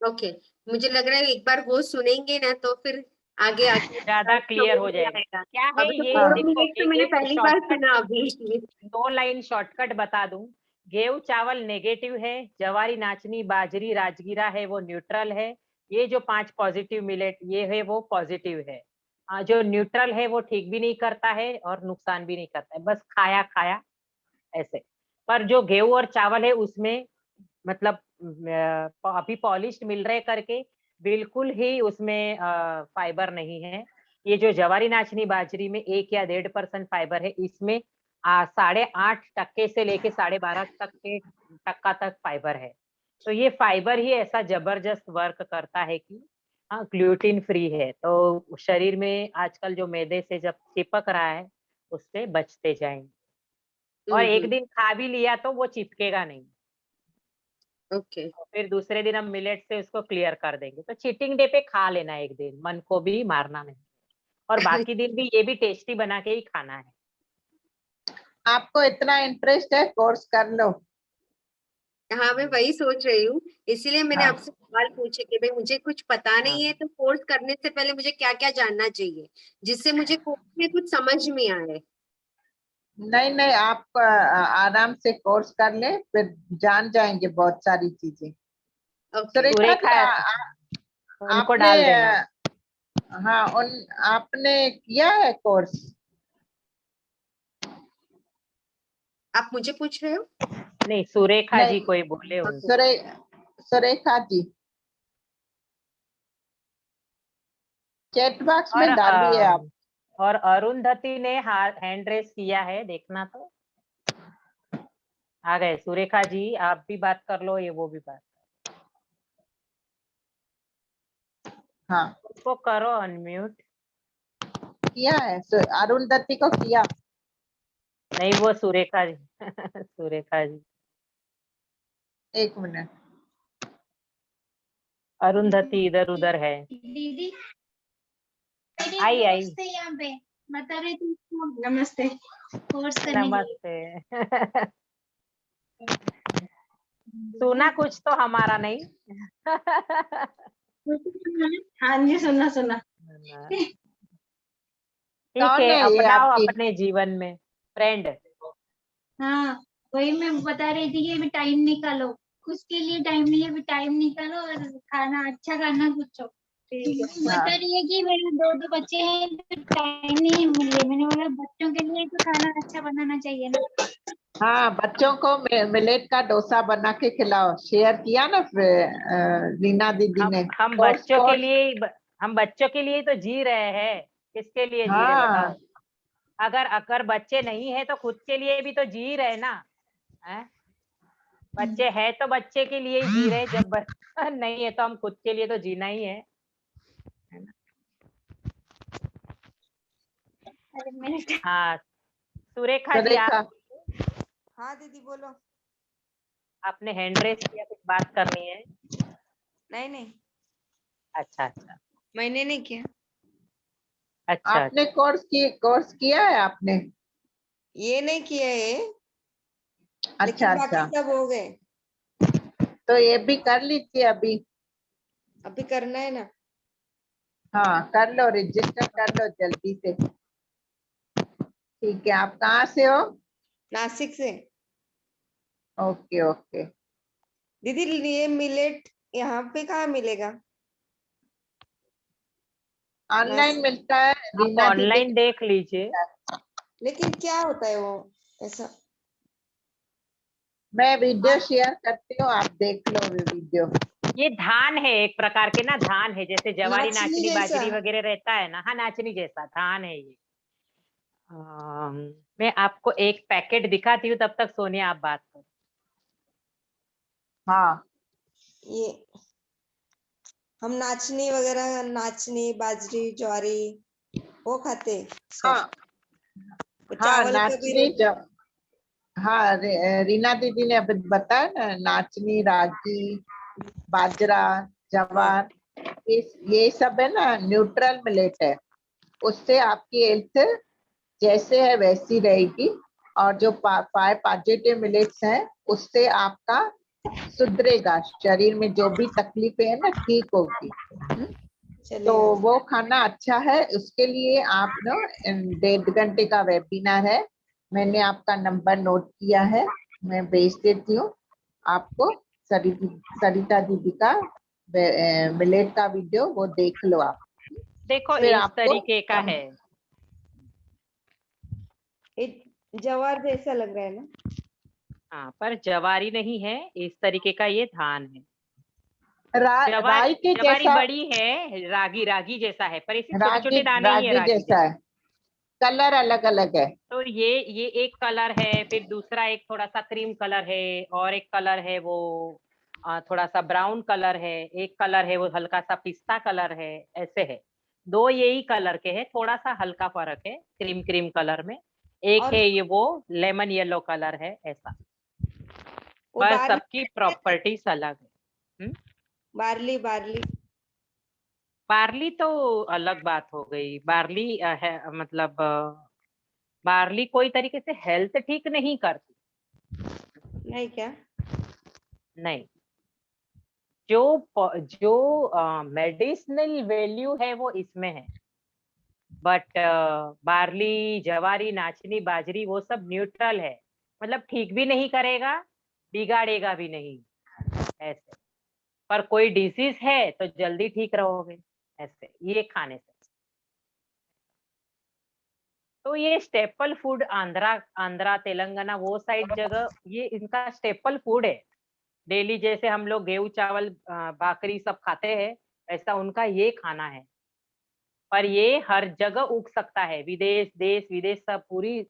ओके। मुझे लग रहा है एक बार वो सुनेंगे ना तो फिर आगे आगे ज्यादा क्लियर समझ हो में जाएगा आएगा। क्या है अभी तो ये, हाँ 4 देखो मिनट तो मैंने एक पहली बार शॉर्टकट, सुना अभी। 2 लाइन शॉर्टकट बता दूं। गेहूं चावल नेगेटिव है, जवारी नाचनी बाजरी राजगीरा है वो न्यूट्रल है, ये जो 5 पॉजिटिव मिलेट ये है वो पॉजिटिव है। जो न्यूट्रल है वो ठीक भी नहीं करता है और नुकसान भी नहीं करता है, बस खाया खाया ऐसे। पर जो गेहूं और चावल है उसमें मतलब अभी पॉलिश्ड मिल रहे करके बिल्कुल ही उसमें फाइबर नहीं है। ये जो जवारी नाचनी बाजरी में 1 या 1.5% फाइबर है, इसमें 8.5% से लेके 12.5 टक्का तक फाइबर है। तो ये फाइबर ही ऐसा जबरदस्त वर्क करता है कि हाँ ग्लूटीन फ्री है, तो शरीर में आजकल जो मैदे से जब चिपक रहा है उससे बचते जाएंगे। और एक दिन खा भी लिया तो वो चिपकेगा नहीं, ओके। तो फिर दूसरे दिन हम मिलेट से उसको क्लियर कर देंगे। तो चीटिंग डे पे खा लेना एक दिन, मन को भी मारना नहीं, और बाकी दिन भी ये भी टेस्टी बना के ही खाना है। आपको इतना इंटरेस्ट है, कोर्स कर लो। हाँ, मैं वही सोच रही हूँ, इसीलिए मैंने हाँ। आपसे सवाल पूछे कि भाई मुझे कुछ पता नहीं है, तो कोर्स करने से पहले मुझे क्या क्या जानना चाहिए जिससे मुझे कोर्स में कुछ समझ में आए। नहीं नहीं, आप आराम से कोर्स कर ले, फिर जान जाएंगे बहुत सारी चीजें। ओके। सुरेखा जी, सुरेखा उनको आपने डाल देना। हाँ, आपने किया है कोर्स? आप मुझे पूछ रहे हो? नहीं, सुरेखा जी नहीं, कोई बोले हो। सुरेखा जी चैट बॉक्स और में डालिए आप। और अरुंधति ने हैंड रेस किया है, देखना तो। आ गए सुरेखा जी, आप भी बात कर लो, ये वो भी बात। हाँ, उसको करो अनम्यूट। किया है, अरुंधति को किया। नहीं, वो सुरेखा जी सुरेखा जी। 1 मिनट। अरुंधति इधर उधर है। दीदी आई आई। नमस्ते। यहाँ पे बता रही थी नमस्ते कोर्स करने के लिए। नमस्ते सुना कुछ तो हमारा नहीं हाँ जी, सुना सुना। ठीक कौन है, है ये अपनाओ आपकी? अपने जीवन में फ्रेंड। हाँ, वही मैं बता रही थी कि अभी टाइम निकालो, कुछ के लिए टाइम नहीं है, अभी टाइम निकालो और खाना अच्छा खाना कुछ हो। बता रही है कि मेरे 2 बच्चे हैं तो टाइम नहीं मिले, मैंने बोला बच्चों के लिए तो खाना अच्छा बनाना चाहिए ना। हाँ, बच्चों को मिलेट का डोसा बना के खिलाओ। शेयर किया ना फिर रीना दीदी ने। हम कोर्स बच्चों के कोर्स। लिए हम बच्चों के लिए तो जी रहे हैं, किसके लिए जी रहे बताओ। हाँ। अगर अगर बच्चे नहीं है तो खुद के लिए भी तो जी रहे ना, हैं? बच्चे है तो बच्चे के लिए ही जी रहे, जब नहीं है तो हम खुद के लिए तो जीना ही है ना? अरे मेरे हाँ, सुरेखा जी सुरेखा, आप, हाँ दीदी बोलो। आपने हैंड रेस किया, कुछ बात करनी है? नहीं नहीं, अच्छा अच्छा मैंने नहीं किया। अच्छा आपने कोर्स किया है आपने? ये नहीं किया है, अच्छा लेकिन बाकी अच्छा, सब हो गए। तो ये भी कर लीजिए अभी। अभी करना है ना। हाँ, कर लो, रजिस्टर कर लो जल्दी से। ठीक है, आप कहाँ से हो? नासिक से। Okay okay. दीदी ये मिलेट यहाँ पे कहाँ मिलेगा? ऑनलाइन नासिक। मिलता है, आप रीना दीदी ऑनलाइन देख लीजिए। लेकिन क्या होता है वो ऐसा? मैं वीडियो शेयर करती हूँ, आप देख लो वीडियो। ये धान है, एक प्रकार के ना धान है, जैसे जवारी नाचनी नाचनी जैसा। बाजरी वगैरह रहता है ना, हाँ नाचनी जैसा धान है ये। मैं आपको एक पैकेट दिखाती हूँ, तब तक सोनिया आप बात करो। हाँ ये हम नाचनी वगैरह, नाचनी बाजरी ज्वारी वो खाते सब। हाँ हाँ, चावल का भी नाचनी रोटी। हाँ, रीना दीदी ने अभी बताया ना, नाचनी रागी बाजरा हाँ। जवार, ये सब है ना, न्यूट्रल मिलेट है। उससे आपकी हेल्थ जैसे है वैसी रहेगी, और जो 5 पॉजिटिव मिलेट्स हैं उससे आपका सुधरेगा, शरीर में जो भी तकलीफें है ना ठीक होगी। तो चलेगा। वो खाना अच्छा है, उसके लिए आप ना 1.5 घंटे का वेबिनार है, मैंने आपका नंबर नोट किया है। मैं भेज देती हूँ आपको। सरिता दीदी का मिलेट का वीडियो वो देख लो आप। देखो फिर इस आपको तरीके का है। ये जवार जैसा लग रहा है ना? हाँ, पर जवारी नहीं है, इस तरीके का ये धान है। राई के जवारी जैसा, बड़ी है, रागी रागी जैसा है, पर इसमें छोटे रागी छोटे दाने ही है रागी रागी जैसा है, कलर अलग अलग है। तो ये एक कलर है, फिर दूसरा एक थोड़ा सा क्रीम कलर है, और एक कलर है वो थोड़ा सा ब्राउन कलर है, एक कलर है वो हल्का सा पिस्ता कलर है, ऐसे है। दो यही कलर के हैं, थोड़ा सा हल्का फर्क है क्रीम क्रीम कलर में। एक और है ये वो लेमन येलो कलर है ऐसा, वो पर बार्ली, सबकी प्रॉपर्टीज अलग है। बार्ली बार्ली बार्ली तो अलग बात हो गई। बार्ली है मतलब बार्ली कोई तरीके से हेल्थ ठीक नहीं करती। नहीं क्या? नहीं, जो मेडिसिनल वैल्यू है वो इसमें है, बट बार्ली जवारी नाचनी बाजरी वो सब न्यूट्रल है, मतलब ठीक भी नहीं करेगा, बिगाड़ेगा भी नहीं, ऐसे। पर कोई डिजीज है तो जल्दी ठीक रहोगे ऐसे ये खाने से। तो ये स्टेपल फूड आंध्रा आंध्रा तेलंगाना वो साइड जगह ये इनका स्टेपल फूड है। डेली जैसे हम लोग गेहूं चावल भाकरी सब खाते हैं, ऐसा उनका ये खाना है। पर ये हर जगह उग सकता है, विदेश देश विदेश सब पूरी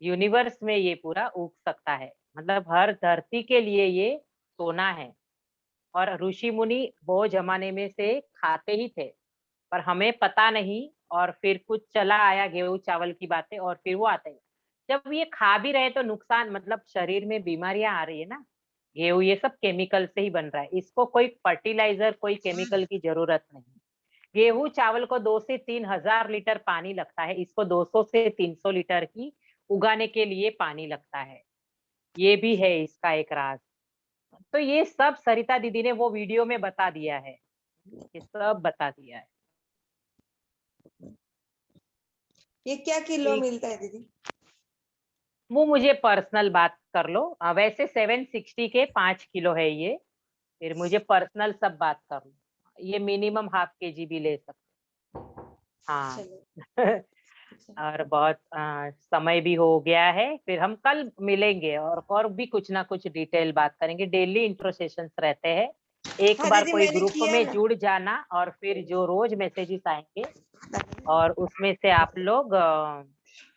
यूनिवर्स में ये पूरा उग सकता है, मतलब हर धरती के लिए ये सोना है। और ऋषि मुनि वो जमाने में से खाते ही थे, पर हमें पता नहीं, और फिर कुछ चला आया गेहूं चावल की बातें, और फिर वो आते हैं। जब ये खा भी रहे तो नुकसान, मतलब शरीर में बीमारियां आ रही है ना। गेहूं ये सब केमिकल से ही बन रहा है, इसको कोई फर्टिलाइजर कोई केमिकल की जरूरत नहीं। गेहूं चावल को 2 से 3 हजार लीटर पानी लगता है, इसको 200 से 300 लीटर की उगाने के लिए पानी लगता है। ये भी है इसका एक राज। तो ये सब सरिता दीदी ने वो वीडियो में बता दिया है, ये सब बता दिया है। ये क्या किलो ठीक, मिलता है दीदी? वो मुझे पर्सनल बात कर लो। वैसे 760 के 5 किलो है ये, फिर मुझे पर्सनल सब बात कर लो। ये मिनिमम ½ kg भी ले सकते। हाँ। चलो। और बहुत समय भी हो गया है, फिर हम कल मिलेंगे और भी कुछ ना कुछ डिटेल बात करेंगे। डेली इंट्रो सेशंस रहते हैं, एक हाँ बार दीदी कोई मैंने ग्रुप किया में ना। जुड़ जाना, और फिर जो रोज मैसेजेस आएंगे और उसमें से आप लोग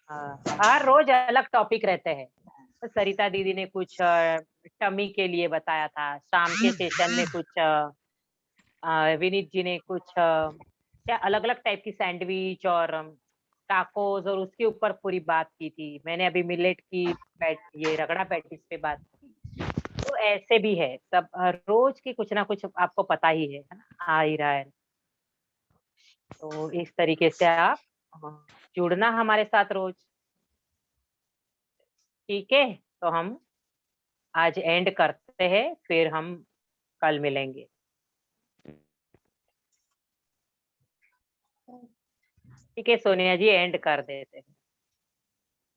हर रोज अलग टॉपिक रहते हैं। तो सरिता दीदी ने कुछ टमी के लिए बताया था, शाम के सेशन में कुछ विनीत जी ने कुछ क्या अलग अलग टाइप की सैंडविच और टाकोस और उसके ऊपर पूरी बात की थी। मैंने अभी मिलेट की ये रगड़ा पैटीज पे बात की। तो ऐसे भी है सब, रोज की कुछ ना कुछ आपको पता ही है ना, आ ही रहा है। तो इस तरीके से आप जुड़ना हमारे साथ रोज। ठीक है, तो हम आज एंड करते हैं, फिर हम कल मिलेंगे। ठीक है सोनिया जी, एंड कर देते हैं।